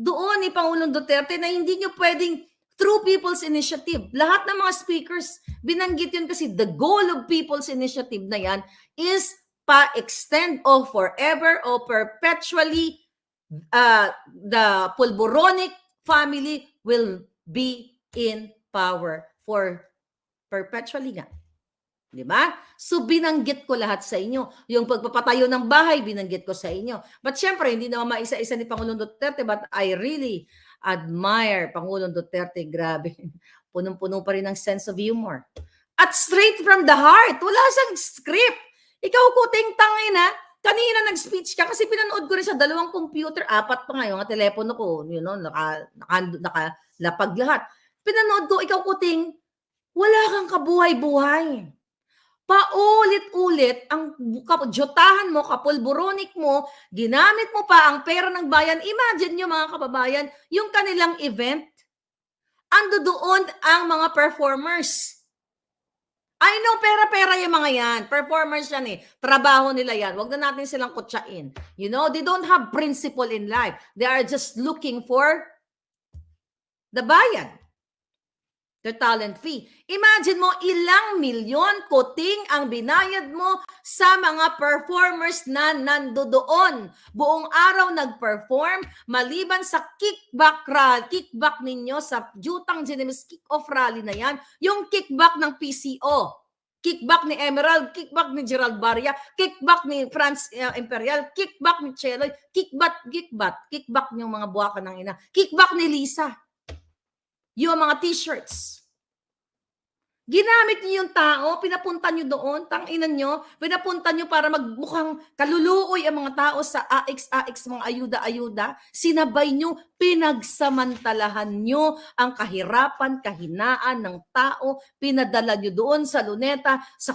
Speaker 1: Doon ni Pangulong Duterte na hindi nyo pwedeng through People's Initiative. Lahat ng mga speakers, binanggit yun kasi the goal of People's Initiative na yan is pa-extend o forever o perpetually the Pulboronic family will be in power for perpetually nga. Di ba? So, binanggit ko lahat sa inyo. Yung pagpapatayo ng bahay, binanggit ko sa inyo. But syempre, hindi naman maisa-isa ni Pangulong Duterte, but I really admire Pangulong Duterte. Grabe. Punong-puno pa rin ng sense of humor. At straight from the heart. Wala siyang script. Ikaw, Kuting, tangin na. Kanina nag-speech ka kasi pinanood ko rin sa 2 computer, 4 pa nga yung telepono ko, nakalapag lahat. Pinanood ko, ikaw, Kuting, wala kang kabuhay-buhay. Paulit-ulit ang jotahan mo, kapulboronic mo, ginamit mo pa ang pera ng bayan. Imagine nyo, mga kababayan, yung kanilang event, ando doon ang mga performers. I know, pera-pera yung mga yan. Performers yan eh. Trabaho nila yan. Huwag na natin silang kutsain. You know, they don't have principle in life. They are just looking for the bayan. Their talent fee. Imagine mo, ilang milyon, Kuting, ang binayad mo sa mga performers na nandoon. Buong araw nag-perform, maliban sa kickback ninyo sa Jutang Ginimis kick-off rally na yan, yung kickback ng PCO, kickback ni Emerald, kickback ni Gerald Barria, kickback ni Franz Imperial, kickback ni Cheloy, kickback yung mga buwaka ng ina, kickback ni Lisa. Yung mga t-shirts. Ginamit niyo yung tao, pinapunta niyo doon, tanginan niyo, pinapunta niyo para magmukhang kaluluoy ang mga tao sa AX, mga ayuda-ayuda. Sinabay niyo, pinagsamantalahan niyo ang kahirapan, kahinaan ng tao, pinadala niyo doon sa Luneta, sa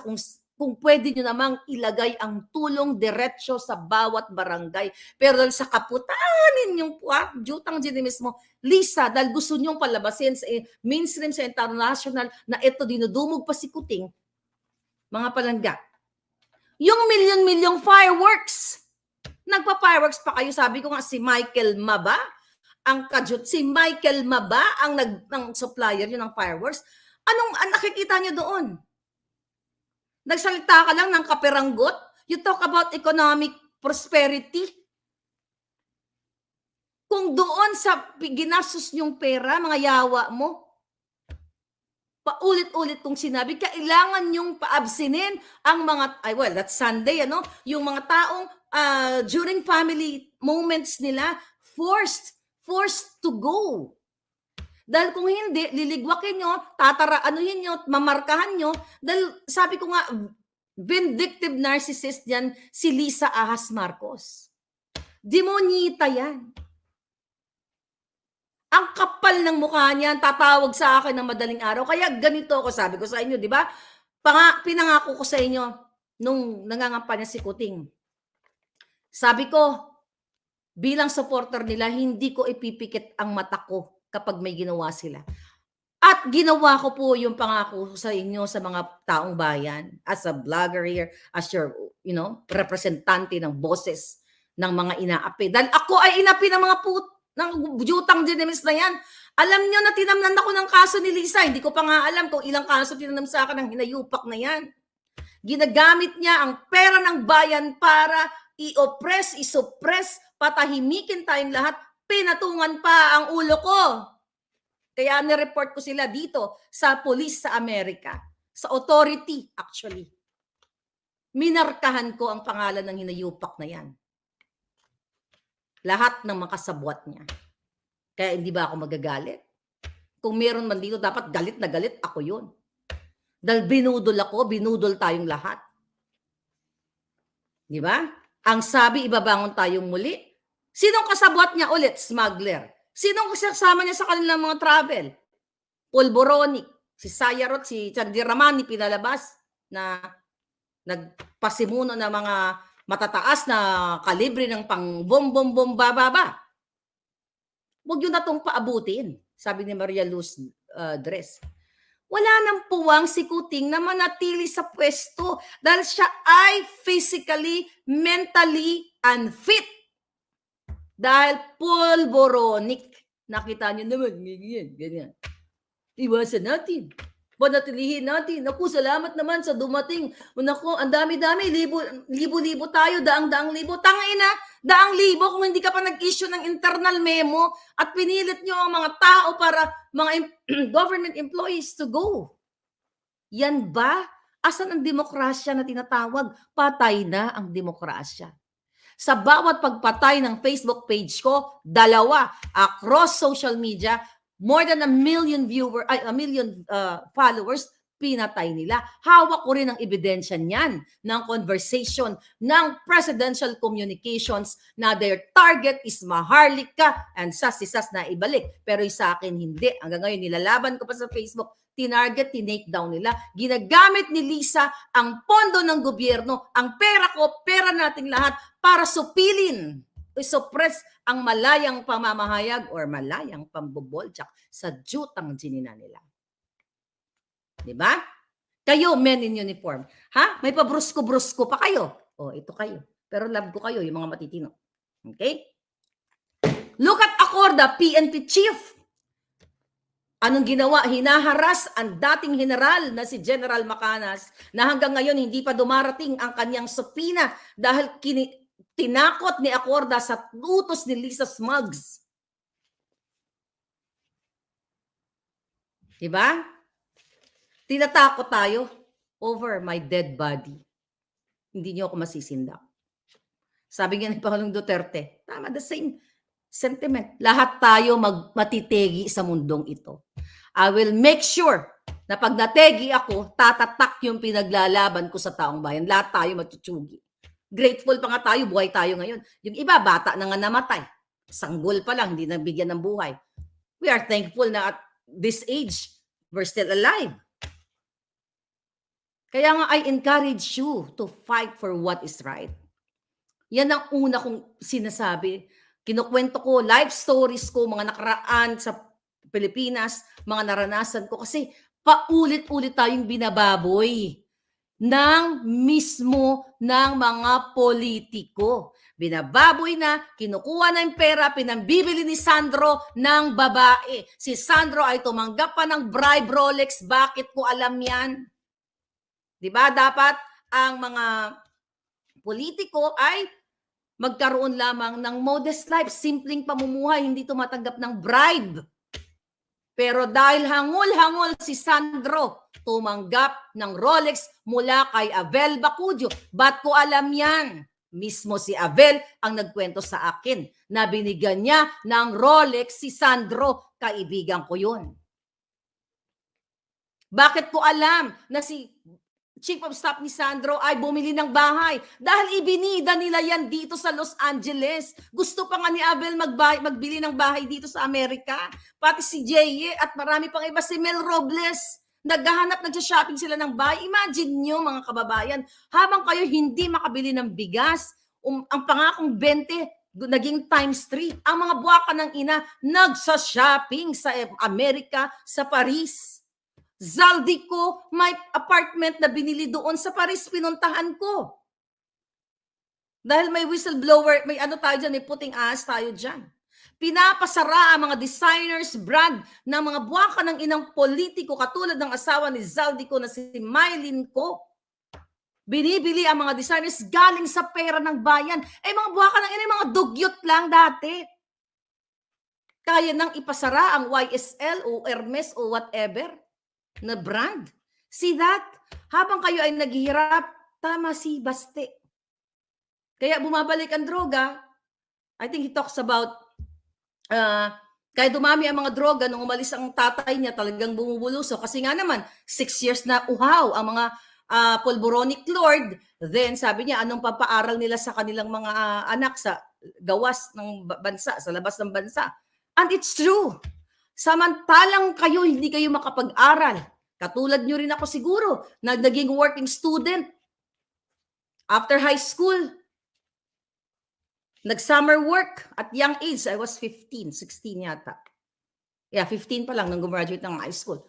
Speaker 1: kung pwede nyo namang ilagay ang tulong diretso sa bawat barangay. Pero dahil sa kaputanin yung Jutang Ginimis mo, Lisa, dahil gusto nyong palabasin sa mainstream, sa international, na ito dinudumog pa si Kuting, mga palangga. Yung milyon-milyong fireworks, nagpa-fireworks pa kayo, sabi ko nga si Michael Maba, si Michael Maba ang supplier yun ng fireworks. Anong nakikita nyo doon? Nagsalita ka lang ng kaperanggot? You talk about economic prosperity? Kung doon sa ginastos nyong pera, mga yawa mo, paulit-ulit kong sinabi, kailangan nyong paabsinin ang mga, that's Sunday, yung mga taong during family moments nila, forced to go. Dahil kung hindi, liligwakin nyo, nyo, mamarkahan nyo, dahil sabi ko nga, vindictive narcissist yan, si Lisa Ahas Marcos. Demonyita yan. Ang kapal ng mukha niyan, tatawag sa akin ng madaling araw. Kaya ganito ako, sabi ko sa inyo, di ba? Pinangako ko sa inyo nung nangangampanya si Kuting. Sabi ko, bilang supporter nila, hindi ko ipipikit ang mata ko kapag may ginawa sila. At ginawa ko po yung pangako sa inyo sa mga taong bayan as a vlogger here, as your, representante ng boses ng mga inaapi. Dahil ako ay inapi ng mga ng jutang dinamis na yan. Alam nyo na tinamnan ako ng kaso ni Lisa. Hindi ko pa nga alam kung ilang kaso tinanam sa akin ng hinayupak na yan. Ginagamit niya ang pera ng bayan para i-oppress, i-suppress, patahimikin tayong lahat. Pinatungan pa ang ulo ko. Kaya nireport ko sila dito sa police sa Amerika. Sa authority, actually. Minarkahan ko ang pangalan ng hinayupak na yan. Lahat ng makasabwat niya. Kaya hindi ba ako magagalit? Kung meron man dito, dapat galit na galit ako yun. Dahil binudol ako, binudol tayong lahat. Di ba? Ang sabi, ibabangon tayong muli. Sinong kasabwat niya ulit? Smuggler. Sinong kasama niya sa kanilang mga travel? Polboronic. Si Sayarot, si Chandiramani pinalabas na nagpasimuno ng mga matataas na kalibre ng pang bom bababa. Huwag yun na itong paabutin, sabi ni Maria Luz Dres. Wala nang puwang si Kuting na manatili sa pwesto dahil siya ay physically, mentally unfit. Dahil polboronic. Nakita niyo naman, ganyan. Iwasan natin. Panatilihin natin. Naku, salamat naman sa dumating. Naku, ang dami-dami. Libo-libo tayo. Daang-daang libo. Tangina, daang libo kung hindi ka pa nag-issue ng internal memo at pinilit nyo ang mga tao para mga government employees to go. Yan ba? Asan ang demokrasya na tinatawag? Patay na ang demokrasya. Sa bawat pagpatay ng Facebook page ko, 2 across social media, more than 1 million followers, pinatay nila. Hawak ko rin ang ebidensya niyan ng conversation ng presidential communications na their target is Maharlika and sas na ibalik. Pero sa akin, hindi. Hanggang ngayon, nilalaban ko pa sa Facebook, tinarget, tinake down nila. Ginagamit ni Lisa ang pondo ng gobyerno, ang pera ko, pera nating lahat, para supilin, suppress ang malayang pamamahayag or malayang pamboboltsak sa jutang ginina nila. Diba? Kayo, men in uniform. Ha? May pabrusko-brusko pa kayo. O, ito kayo. Pero love ko kayo, yung mga matitino. Okay? Look at Acorda, PNP chief. Anong ginawa? Hinaharas ang dating general na si General Macanas na hanggang ngayon hindi pa dumarating ang kanyang subpoena dahil tinakot ni Acorda sa utos ni Lisa Smugs. Diba? Tinatakot tayo over my dead body. Hindi niyo ako masisindak. Sabi nga ni Pangulong Duterte, tama, the same sentiment. Lahat tayo matitegi sa mundong ito. I will make sure na pag nategi ako, tatatak yung pinaglalaban ko sa taong bayan. Lahat tayo matutsugi. Grateful pa nga tayo, buhay tayo ngayon. Yung iba, bata na nga namatay. Sanggol pa lang, hindi nabigyan ng buhay. We are thankful na at this age, we're still alive. Kaya nga, I encourage you to fight for what is right. Yan ang una kong sinasabi. Kinukwento ko, life stories ko, mga nakaraan sa Pilipinas, mga naranasan ko. Kasi paulit-ulit tayong binababoy ng mismo ng mga politiko. Binababoy na, kinukuha na yung pera, pinambibili ni Sandro ng babae. Si Sandro ay tumanggap pa ng bribe Rolex. Bakit ko alam yan? Diba? Dapat ang mga politiko ay magkaroon lamang ng modest life, simpleng pamumuhay, hindi tumatanggap ng bribe. Pero dahil hangul-hangul si Sandro, tumanggap ng Rolex mula kay Abel Bacudio. Ba't ko alam yan? Mismo si Abel ang nagkwento sa akin na binigyan niya ng Rolex si Sandro. Kaibigan ko yun. Bakit ko alam na si Chief of Staff ni Sandro ay bumili ng bahay? Dahil ibinida nila yan dito sa Los Angeles. Gusto pa nga ni Abel magbili ng bahay dito sa Amerika. Pati si Jeye at marami pang iba, si Mel Robles. naghahanap, nagsha-shopping sila ng bahay. Imagine nyo mga kababayan, habang kayo hindi makabili ng bigas, ang pangakong 20, naging times 3. Ang mga buwaka ng ina, nagsa-shopping sa Amerika, sa Paris. Zaldico, may apartment na binili doon sa Paris, pinuntahan ko. Dahil may whistleblower, may ano tayo dyan, may puting ahas tayo dyan. Pinapasara ang mga designers brand ng mga buwaka ng inang politiko katulad ng asawa ni Zaldico na si Mylene Ko. Binibili ang mga designers galing sa pera ng bayan. Mga buwaka ng ina, mga dugyot lang dati. Kaya nang ipasara ang YSL o Hermes o whatever na brand. See that? Habang kayo ay naghihirap, tama si Baste. Kaya bumabalik ang droga. I think he talks about kaya dumami ang mga droga nung umalis ang tatay niya, talagang bumubuluso. Kasi nga naman, 6 years na uhaw ang mga pulboronic lord. Then sabi niya, anong papaaral nila sa kanilang mga anak sa gawas ng bansa, sa labas ng bansa. And it's true. Samantalang kayo, hindi kayo makapag-aral. Katulad nyo rin ako siguro, na naging working student. After high school, nag-summer work at young age. I was 15, 16 yata. Yeah, 15 pa lang nang gumraduate ng high school.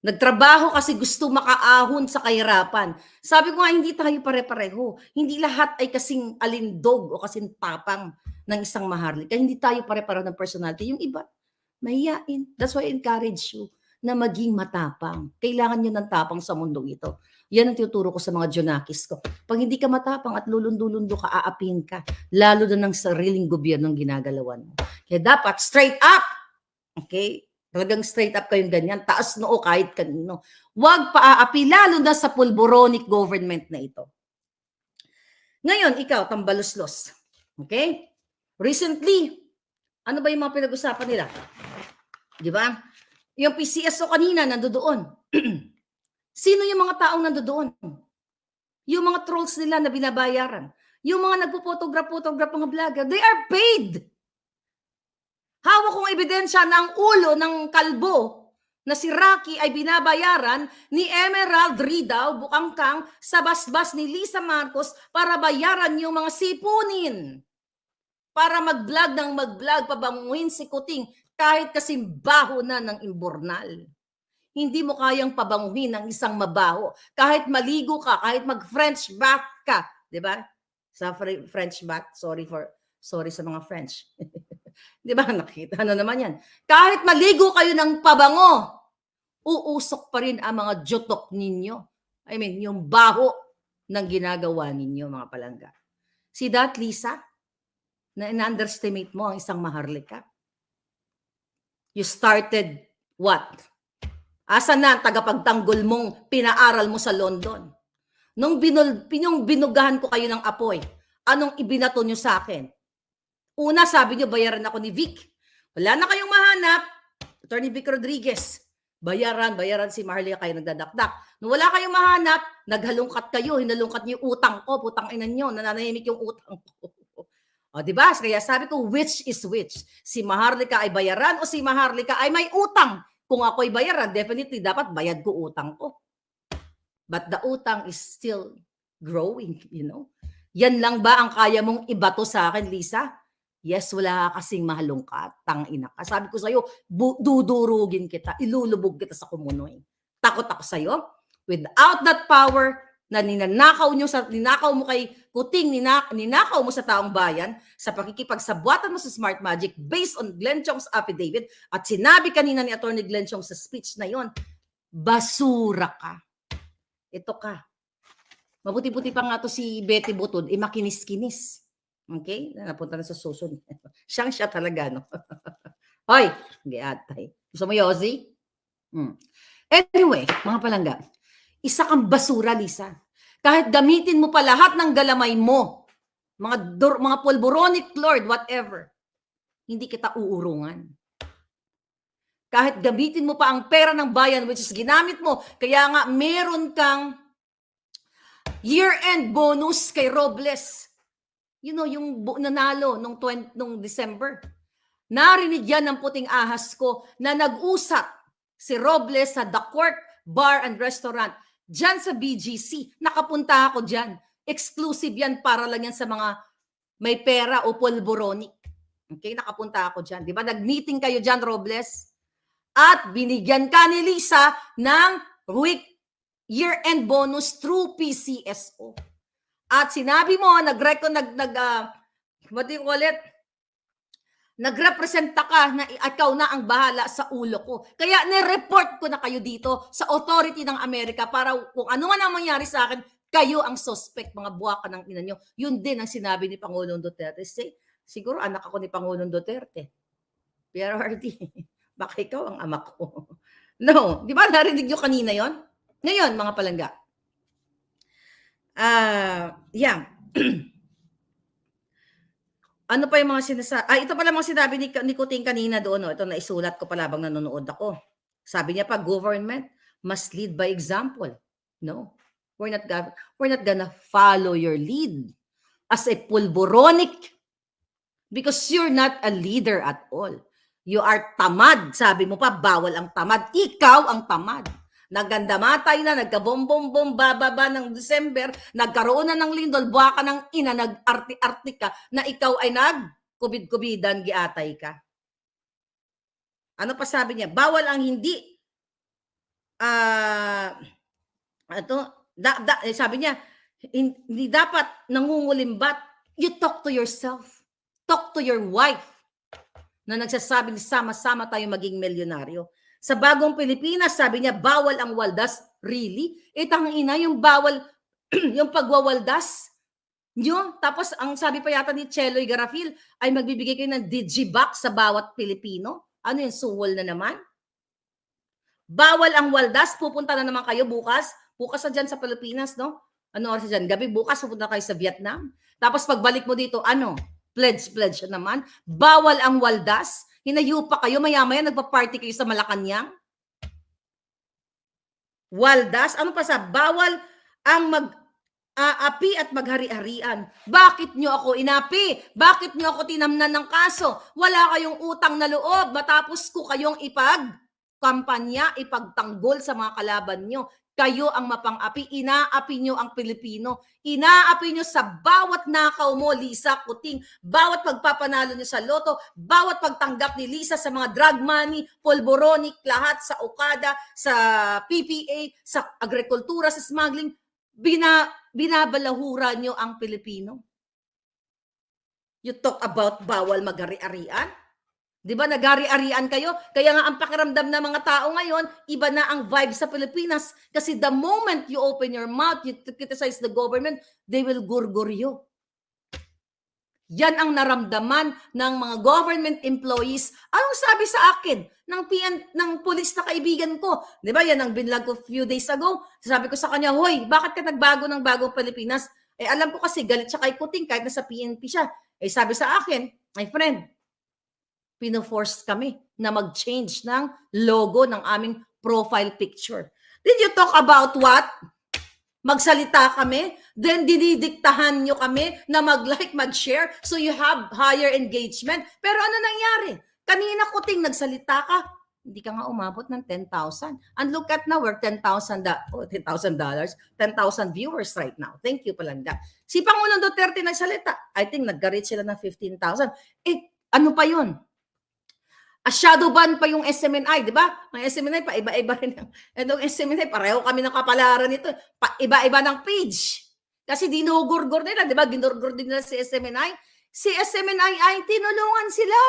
Speaker 1: Nagtrabaho kasi gusto makaahon sa kahirapan. Sabi ko nga, hindi tayo pare-pareho. Hindi lahat ay kasing alindog o kasing tapang ng isang maharlika. Hindi tayo pare-pareho ng personality. Yung iba, mahiyain. That's why I encourage you na maging matapang. Kailangan nyo ng tapang sa mundong ito. Yan ang tinuturo ko sa mga Jonakis ko. Pag hindi ka matapang at lulundo-lundo ka, aapin ka. Lalo na ng sariling gobyernong ginagalawan mo. Kaya dapat straight up. Okay? Talagang straight up kayong ganyan. Taas noo kahit kanino. Huwag paaapi, lalo na sa pulboronic government na ito. Ngayon, ikaw, tambaluslos. Okay? Recently, ano ba yung mga pinag-usapan nila? Di ba? Yung PCSO kanina, nandoon. Sino yung mga taong nandoon? Yung mga trolls nila na binabayaran. Yung mga nagpo-photograph mga vlogger, they are paid. Hawak kong ebidensya na ang ulo ng kalbo na si Rocky ay binabayaran ni Emerald Ridaw, Bukangkang, sa basbas ni Lisa Marcos para bayaran yung mga sipunin. Para mag-vlog ng mag-vlog, pabanguhin si Kuting kahit kasimbaho na ng imbornal. Hindi mo kayang pabanguhin ng isang mabaho. Kahit maligo ka, kahit mag-French bath ka. Diba? Sa French bath, sorry sa mga French. Diba? Nakita na naman yan. Kahit maligo kayo ng pabango, uusok pa rin ang mga jotok ninyo. I mean, yung baho ng ginagawa ninyo, mga palangga. See that, Lisa? Na in-underestimate mo ang isang maharlika. You started what? Asa na ang tagapagtanggol mong pinaaral mo sa London? Nung binugahan ko kayo ng apoy, anong ibinato nyo sa akin? Una, sabi nyo, bayaran ako ni Vic. Wala na kayong mahanap. Attorney Vic Rodriguez. Bayaran si Maharlika kayo nagdadakdak. Nung wala kayong mahanap, naghalungkat kayo, hinalungkat nyo yung utang ko, putang ina nyo, nananahimik yung utang ko. O, diba? Kaya sabi ko, which is which? Si Maharlika ay bayaran o si Maharlika ay may utang? Kung ako'y bayaran, definitely dapat bayad ko utang ko. But the utang is still growing, you know. Yan lang ba ang kaya mong ibato sa akin, Lisa? Yes, wala kasing mahalungkat. Tangina ka. Sabi ko sa'yo, dudurugin kita, ilulubog kita sa kumunoy. Takot ako sa'yo. Without that power na ninakaw mo kay Kuting, ninakaw mo sa taong bayan sa pakikipagsabwatan mo sa Smart Magic based on Glenn Chong's affidavit at sinabi kanina ni Atty. Glenn Chong sa speech na yon, basura ka. Ito ka. Mabuti-buti pa nga to si Betty Butod, makinis-kinis. Okay? Napunta na sa susunod. Siya talaga, no? Hoy! Giatay. Gusto mo, Yossi? Anyway, mga palangga, isa kang basura, Lisa. Kahit gamitin mo pa lahat ng galamay mo, mga pulboronic lord, whatever, hindi kita uurungan. Kahit gamitin mo pa ang pera ng bayan, which is ginamit mo, kaya nga meron kang year-end bonus kay Robles. You know, yung nanalo nung December. Narinig yan ng puting ahas ko na nag-usap si Robles sa The Court bar and restaurant. Diyan sa BGC, nakapunta ako diyan. Exclusive yan, para lang yan sa mga may pera o polboronic. Okay, nakapunta ako diyan. Di ba? Nag-meeting kayo diyan, Robles. At binigyan ka ni Lisa ng year-end bonus through PCSO. At sinabi mo, what do you call it? Nagrepresenta ka na ikaw na ang bahala sa ulo ko. Kaya nireport ko na kayo dito sa authority ng Amerika para kung ano man ang mangyari sa akin, kayo ang suspect, mga buwaka ng ina nyo. Yun din ang sinabi ni Pangulong Duterte. Siguro anak ako ni Pangulong Duterte. Pero RD, baka ikaw ang ama ko. No, di ba narinig nyo kanina yon? Ngayon, mga palangga. Yeah. Ano pa yung mga sinasabi? Ito pala mga sinabi ni Kuting kanina doon. No? Ito naisulat ko pala bang nanonood ako. Sabi niya pa, government must lead by example. No, we're not gonna follow your lead as a pulboronic because you're not a leader at all. You are tamad. Sabi mo pa, bawal ang tamad. Ikaw ang tamad. Naggandamatay na, nagkabombom-bom, bababa ng December, nagkaroon na ng lindol, buha ka ng ina, nag-arti-arti ka, na ikaw ay nag-kubid-kubidan, giatay ka. Ano pa sabi niya? Bawal ang hindi, sabi niya, hindi dapat nangungulimbat. You talk to yourself. Talk to your wife na nagsasabing sama-sama tayo maging milyonaryo. Sa bagong Pilipinas, sabi niya, bawal ang waldas. Really? Tangina, yung bawal, yung pagwawaldas nyo. Tapos, ang sabi pa yata ni Cheloy Garafil, ay magbibigay kayo ng digibox sa bawat Pilipino. Ano yung suwol na naman? Bawal ang waldas. Pupunta na naman kayo bukas. Bukas na dyan sa Pilipinas, no? Ano oras dyan? Gabi, bukas pupunta kayo sa Vietnam. Tapos, pagbalik mo dito, ano? Pledge naman. Bawal ang waldas. Hinayo pa kayo, maya-maya nagpa-party kayo sa Malacanang. Waldas, ano pa sa bawal ang mag-aapi at maghari-harian. Bakit nyo ako inapi? Bakit nyo ako tinamnan ng kaso? Wala kayong utang na loob matapos ko kayong ipagkampanya, ipagtanggol sa mga kalaban nyo. Kayo ang mapang-api, inaapi nyo ang Pilipino. Inaapi nyo sa bawat nakaw mo, Lisa Kuting, bawat pagpapanalo nyo sa loto, bawat pagtanggap ni Lisa sa mga drug money, polboronic, lahat sa Okada, sa PPA, sa agrikultura, sa smuggling, binabalahura nyo ang Pilipino. You talk about bawal mag-ari-arian? Di ba, nag-ari-arian kayo? Kaya nga ang pakiramdam ng mga tao ngayon, iba na ang vibe sa Pilipinas. Kasi the moment you open your mouth, you criticize the government, they will gurgur you. Yan ang naramdaman ng mga government employees. Anong sabi sa akin ng pulis na kaibigan ko? Di ba, yan ang binlag ko few days ago. Sabi ko sa kanya, hoy, bakit ka nagbago ng bagong Pilipinas? Alam ko kasi galit siya kay Kuting kahit nasa PNP siya. Sabi sa akin, my friend, pino-force kami na mag-change ng logo ng aming profile picture. Did you talk about what? Magsalita kami, then dinidiktahan nyo kami na mag-like, mag-share, so you have higher engagement. Pero ano nangyari? Kanina Kuting nagsalita ka, hindi ka nga umabot ng 10,000. And look at now, we're $10,000 viewers right now. Thank you, Palangga. Si Pangulong Duterte nagsalita, I think nag-reach sila ng 15,000. Ano pa yun? Shadow ban pa yung SMNI, di ba? Ang SMNI, paiba-iba rin. Itong SMNI, pareho kami ng kapalaran nito. Paiba-iba ng page. Kasi dinugurgur nila, di ba? Ginurgur din nila si SMNI. Si SMNI ay tinulungan sila.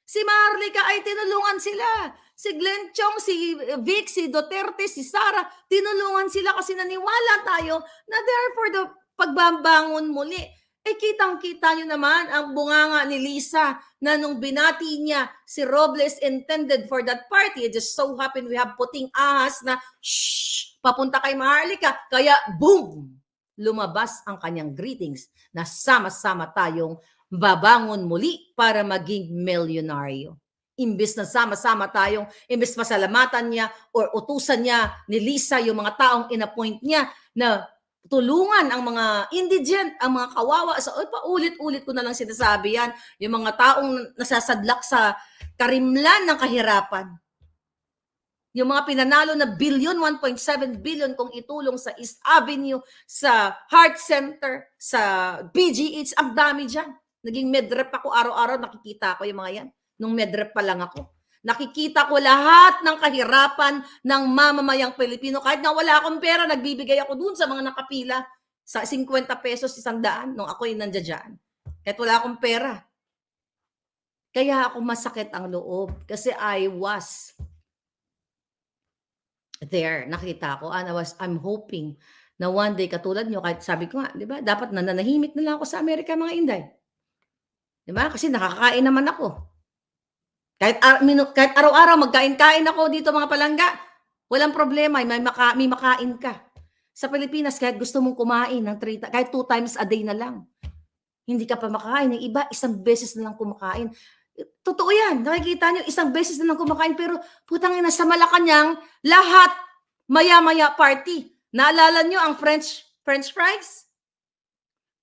Speaker 1: Si Marlica ay tinulungan sila. Si Glenn Chong, si Vic, si Duterte, si Sara, tinulungan sila kasi naniwala tayo na there for the pagbabangon muli. Kitang-kita nyo naman ang bunganga ni Lisa na nung binati niya si Robles intended for that party. It just so happened we have Puting ahas na shh, papunta kay Maharlika. Kaya boom! Lumabas ang kanyang greetings na sama-sama tayong babangon muli para maging milyonaryo. Imbes na sama-sama tayong, imbes pasalamatan niya or utusan niya ni Lisa yung mga taong inappoint niya na tulungan ang mga indigent, ang mga kawawa. So, paulit-ulit ko na lang sinasabi yan. Yung mga taong nasasadlak sa karimlan ng kahirapan. Yung mga pinanalo na billion, 1.7 billion kung itulong sa East Avenue, sa Heart Center, sa PGH, ang dami dyan. Naging medrep ako araw-araw, nakikita ko yung mga yan. Nung medrep pa lang ako. Nakikita ko lahat ng kahirapan ng mamamayang Pilipino. Kahit nga wala akong pera, nagbibigay ako dun sa mga nakapila sa 50 pesos, 100 nung ako'y nandiyan. Kahit wala akong pera. Kaya ako masakit ang loob kasi I was there. Nakita ko and I'm hoping na one day katulad nyo, kahit sabi ko nga, di ba, dapat nananahimik na lang ako sa Amerika, mga Inday. Di ba? Kasi nakakain naman ako. Kahit araw-araw magkain-kain ako dito, mga palangga, walang problema, may makain ka. Sa Pilipinas, kahit gusto mong kumain ng kahit 2 times a day na lang, hindi ka pa makakain. Yung iba, isang beses na lang kumakain. Totoo yan. Nakikita nyo, isang beses na lang kumakain. Pero putang ina, sa Malacanang, lahat maya-maya party. Naalala nyo ang French fries?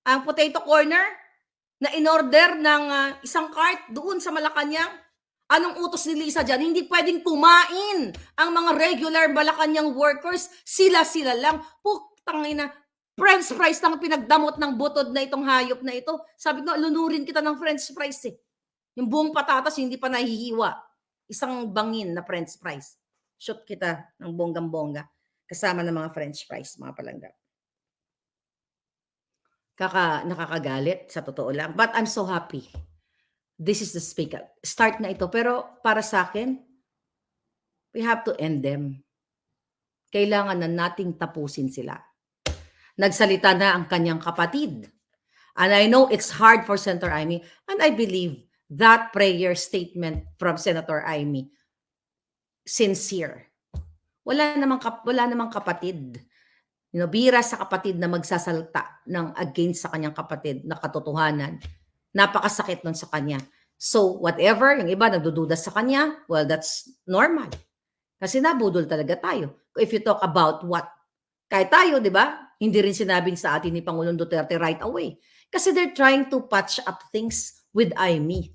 Speaker 1: Ang potato corner na in-order ng isang cart doon sa Malacanang? Anong utos ni Lisa dyan? Hindi pwedeng kumain ang mga regular Malacanang workers. Sila-sila lang. Putang ina, French fries lang pinagdamot ng butod na itong hayop na ito. Sabi ko, lunurin kita ng French fries eh. Yung buong patatas, hindi pa nahihiwa. Isang bangin na French fries. Shoot kita ng bonggang-bongga. Kasama ng mga French fries, mga palangga. Nakakagalit, sa totoo lang. But I'm so happy. This is the speak up. Start na ito. Pero para sa akin, we have to end them. Kailangan na nating tapusin sila. Nagsalita na ang kanyang kapatid. And I know it's hard for Senator Amy. And I believe that prayer statement from Senator Amy, sincere. Wala namang kapatid. Bira sa kapatid na magsasalta ng against sa kanyang kapatid na katotohanan. Napakasakit nun sa kanya. So, whatever, yung iba nagdududa sa kanya, well, that's normal. Kasi nabudol talaga tayo. If you talk about what? Kahit tayo, di ba? Hindi rin sinabing sa atin ni Pangulong Duterte right away. Kasi they're trying to patch up things with Amy.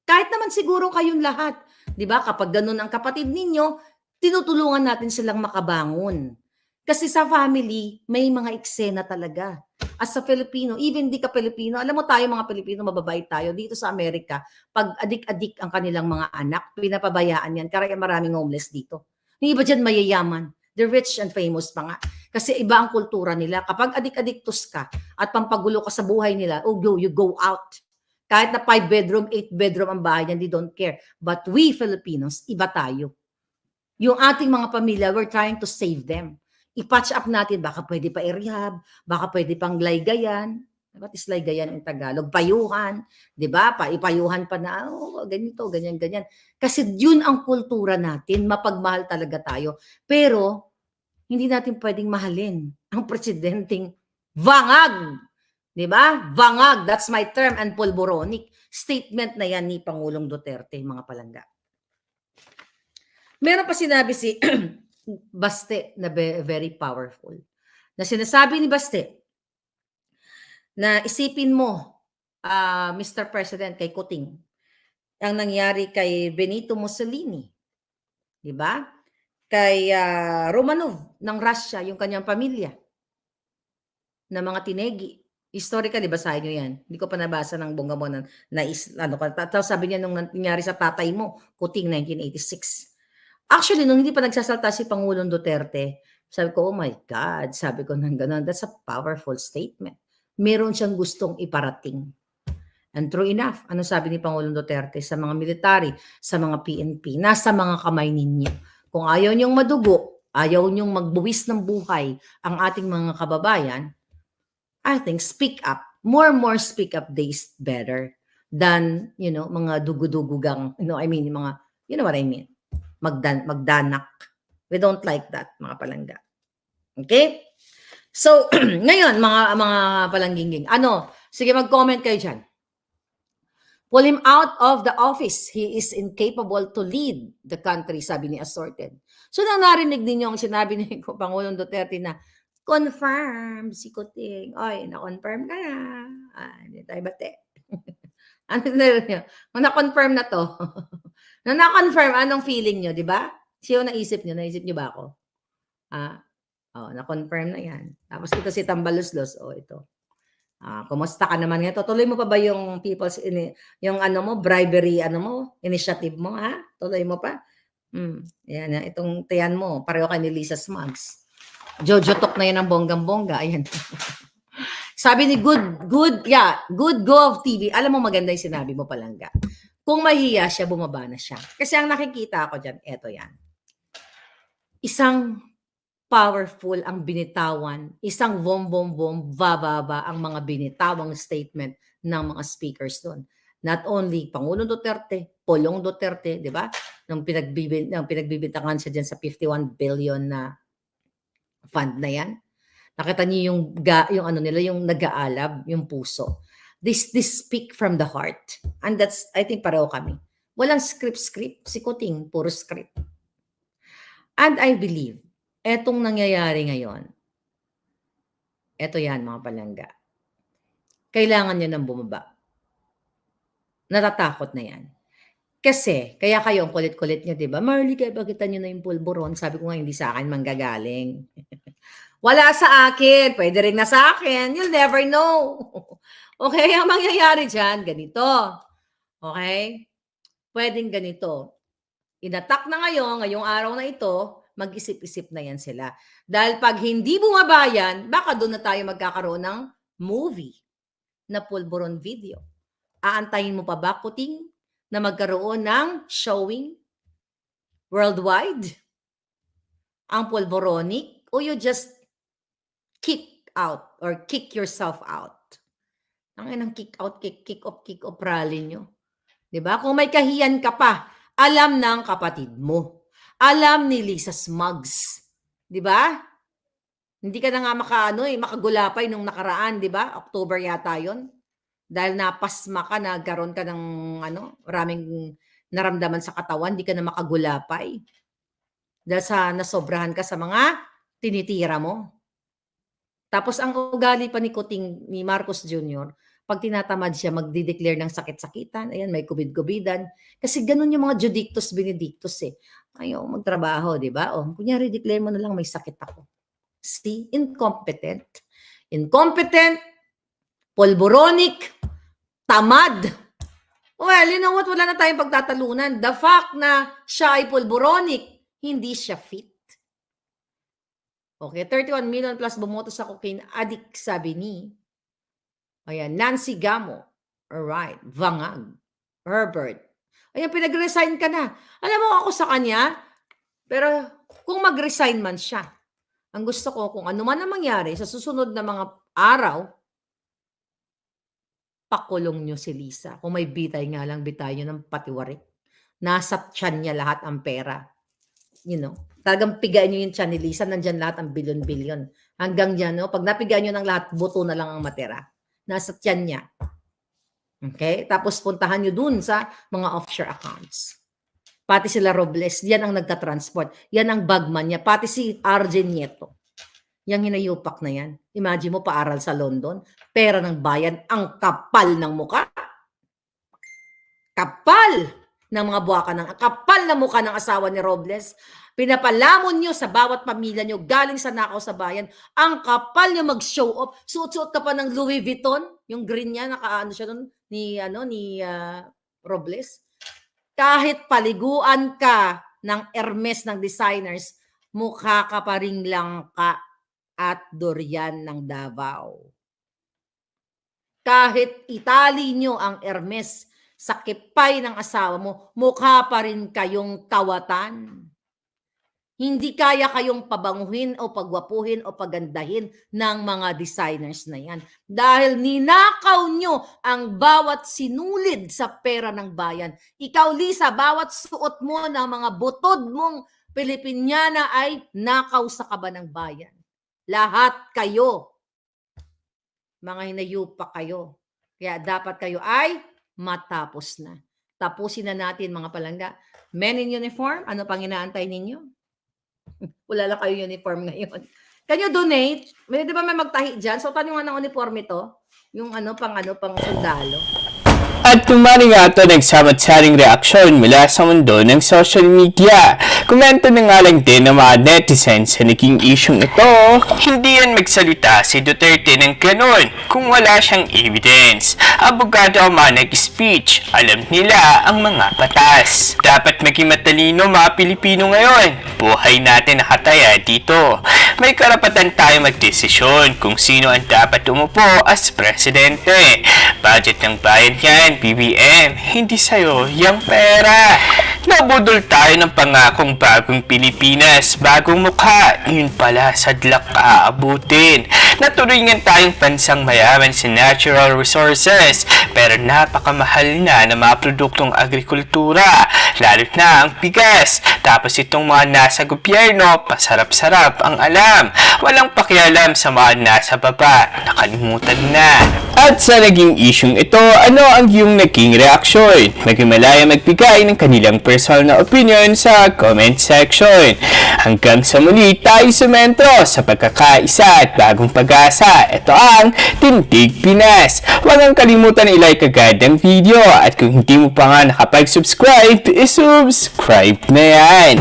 Speaker 1: Kahit naman siguro kayong lahat. Di ba? Kapag ganun ang kapatid ninyo, tinutulungan natin silang makabangon. Kasi sa family, may mga eksena talaga. As a Filipino, even di ka Pilipino, alam mo tayo mga Pilipino, mababait tayo. Dito sa Amerika, pag adik-adik ang kanilang mga anak, pinapabayaan yan. Kaya maraming homeless dito. Yung iba dyan mayayaman. They're rich and famous pa nga. Kasi iba ang kultura nila. Kapag adik-adiktos ka at pampagulo ka sa buhay nila, you go out. Kahit na 5 bedroom, 8 bedroom ang bahay yan, they don't care. But we Filipinos, iba tayo. Yung ating mga pamilya, we're trying to save them. I-patch up natin, baka pwede pa i-rehab, baka pwede pang laygayan. What is laygayan in Tagalog? Payuhan, di ba? Ipayuhan pa na, ganito, ganyan. Kasi yun ang kultura natin, mapagmahal talaga tayo. Pero, hindi natin pwedeng mahalin ang presidenteng vangag. Di ba? Vangag, that's my term, and pulboronic. Statement na yan ni Pangulong Duterte, mga palangga. Meron pa sinabi si Baste na very powerful. Na sinasabi ni Baste na isipin mo, Mr. President, kay Kuting, ang nangyari kay Benito Mussolini, di ba? Kay Romanov ng Russia, yung kanyang pamilya, na mga tinegi. Historically, basahin nyo yan. Hindi ko pa nabasa ng bongga mo tapos sabi niya nung nangyari sa tatay mo, Kuting, 1986. Actually, nung hindi pa nagsasalta si Pangulong Duterte, sabi ko, oh my God, sabi ko nang gano'n, that's a powerful statement. Meron siyang gustong iparating. And true enough, ano sabi ni Pangulong Duterte sa mga military, sa mga PNP, nasa mga kamay ninyo. Kung ayaw niyong madugo, ayaw niyong magbuwis ng buhay ang ating mga kababayan, I think speak up. More speak up days better than, mga dugo-dugugang, mga, you know what I mean? Magdanak. We don't like that, mga palangga. Okay? So, ngayon, mga palangginging, sige, mag-comment kayo dyan. Pull him out of the office. He is incapable to lead the country, sabi ni Assorted. So, nang narinig ninyo ang sinabi ni Pangulong Duterte na, confirm si Kuting. Oy, na-confirm ka na. Hindi tayo bate. Ano na nyo? Na-confirm na to. Na-confirm, anong feeling nyo, di ba? Sino naisip niyo? Naisip niyo ba ako? Na-confirm na yan. Tapos ito si Tambaluslos. Ito. Kumusta ka naman nga? Tuloy mo pa ba yung yung bribery, initiative mo, ha? Tuloy mo pa? Yan, itong tiyan mo, pareho kay ni Lisa Smugs. Jojo Tok na yan ang bonggang-bongga. Ayan. Sabi ni Good Go of TV, alam mo maganda yung sinabi mo palangga. Kung mahiya siya, bumaba na siya. Kasi ang nakikita ko dyan, eto yan. Isang powerful ang binitawan, isang bom, bababa ang mga binitawang statement ng mga speakers doon. Not only Pangulong Duterte, Pulong Duterte, di ba? Nang pinagbibintangan siya dyan sa 51 billion na fund na yan. Nakita niyo yung nag-aalab, yung puso. This speak from the heart. And that's, I think pareho kami. Walang script. Si Kuting, puro script. And I believe, etong nangyayari ngayon, eto yan mga palangga. Kailangan niya nang bumaba. Natatakot na yan. Kasi, kaya kayo, ang kulit-kulit niyo, di ba? Marley, kaya bagitan niyo na yung pulburon. Sabi ko nga, hindi sa akin manggagaling. Wala sa akin. Pwede rin na sa akin. You'll never know. Okay? Ang mangyayari dyan, ganito. Okay? Pwedeng ganito. Inatak na ngayong araw na ito, mag-isip-isip na yan sila. Dahil pag hindi bumaba yan, baka doon na tayo magkakaroon ng movie na pulburon video. Aantayin mo pa ba, Kuting, na magkaroon ng showing worldwide ang pulboronic, o you just kick out or kick yourself out? Ang inang kick out, kick off rally nyo. Diba? Kung may kahiyan ka pa, alam ng kapatid mo. Alam ni Lisa Smugs. Diba? Hindi ka na nga makagulapay nung nakaraan, diba? October yata yon. Dahil napasma ka, nagkaroon ka ng maraming naramdaman sa katawan, hindi ka na makagulapay. Dahil nasobrahan ka sa mga tinitira mo. Tapos ang ugali pa ni Kuting, ni Marcos Jr., pag tinatamad siya, magdi-declare ng sakit-sakitan, ayan, may COVID-covidan. Kasi ganun yung mga judictus benedictus eh. Ayaw magtrabaho, di ba? Kunyari, declare mo na lang may sakit ako. See? Incompetent. Incompetent, pulboronic, tamad. Well, you know what? Wala na tayong pagtatalunan. The fact na siya ay pulboronic, hindi siya fit. Okay, 31 million plus bumoto sa cocaine addict, sabi ni Nancy Gamo. Alright, Vangag, Herbert. Ayan, pinag-resign ka na. Alam mo ako sa kanya, pero kung mag-resign man siya, ang gusto ko, kung ano man ang mangyari sa susunod na mga araw, pakulong nyo si Lisa. Kung may bitay nga lang, bitay nyo ng patiwarik. Nasa tiyan niya lahat ang pera. You know, talagang pigain nyo yung tiyan ni Lisa, nandyan lahat ang bilyon-bilyon. Hanggang dyan, pag napigain nyo ng lahat, buto na lang ang matira. Nasa tiyan niya. Okay? Tapos puntahan nyo dun sa mga offshore accounts. Pati sila Robles, yan ang nagtatransport. Yan ang bagman niya. Pati si RJ Nieto. Yang hinayupak na yan. Imagine mo, paaral sa London. Pera ng bayan, ang kapal ng muka. Kapal ng mga buwaka ng kapal na muka ng asawa ni Robles. Pinapalamon nyo sa bawat pamilya nyo galing sa nakaw sa bayan. Ang kapal nyo mag-show off. Suot-suot ka pa ng Louis Vuitton. Yung green niya, nakaano siya nun ni Robles. Kahit paliguan ka ng Hermes ng designers, mukha ka pa ring langka at durian ng Davao. Kahit itali nyo ang Hermes sa kipay ng asawa mo, mukha pa rin kayong kawatan. Hindi kaya kayong pabanguhin o pagwapuhin o pagandahin ng mga designers na yan. Dahil ninakaw nyo ang bawat sinulid sa pera ng bayan. Ikaw, Lisa, bawat suot mo ng mga butod mong Pilipiniana ay nakaw sa kaba ng bayan. Lahat kayo, mga hinayupa kayo. Kaya dapat kayo ay matapos na. Tapusin na natin mga palangga. Men in uniform, ano pang inaantay ninyo? Wala lang kayo uniform ngayon. Can you donate? Di ba may magtahi dyan? So, tanong nga ng uniform ito. Yung pang sundalo.
Speaker 2: At tumari nga ito nagsamat-saring reaksyon mula sa mundo ng social media. Komento na nga lang din ng mga netizens sa naging isyong ito. Hindi yan magsalita si Duterte ng ganon kung wala siyang evidence. Abogado ang mga nag-speech, alam nila ang mga batas. Dapat maging matalino mga Pilipino ngayon. Buhay natin nakataya dito. May karapatan tayo magdesisyon kung sino ang dapat umupo as presidente. Budget ng bayan yan, BBM, hindi sa'yo yung pera. Nabudol tayo ng pangakong bagong Pilipinas, bagong mukha, yun pala sadlak aabutin. Naturingan tayong bansang mayaman sa natural resources, pero napakamahal na ng mga produktong agrikultura, lalo na ang bigas. Tapos itong mga nasa gobyerno, pasarap-sarap ang alam. Walang pakialam sa mga nasa baba, nakalimutan na. At sa naging isyong ito, ano ang iyong naging reaksyon? Maghimalaya magbigay ng kanilang personal na opinion sa comment section. Hanggang sa muli tayo sumentro sa pagkakaisa at bagong pag-asa. Ito ang Tindig Pinas. Huwag ang kalimutan na i-like agad ang video at kung hindi mo pa nga nakapag-subscribe, i-subscribe na yan.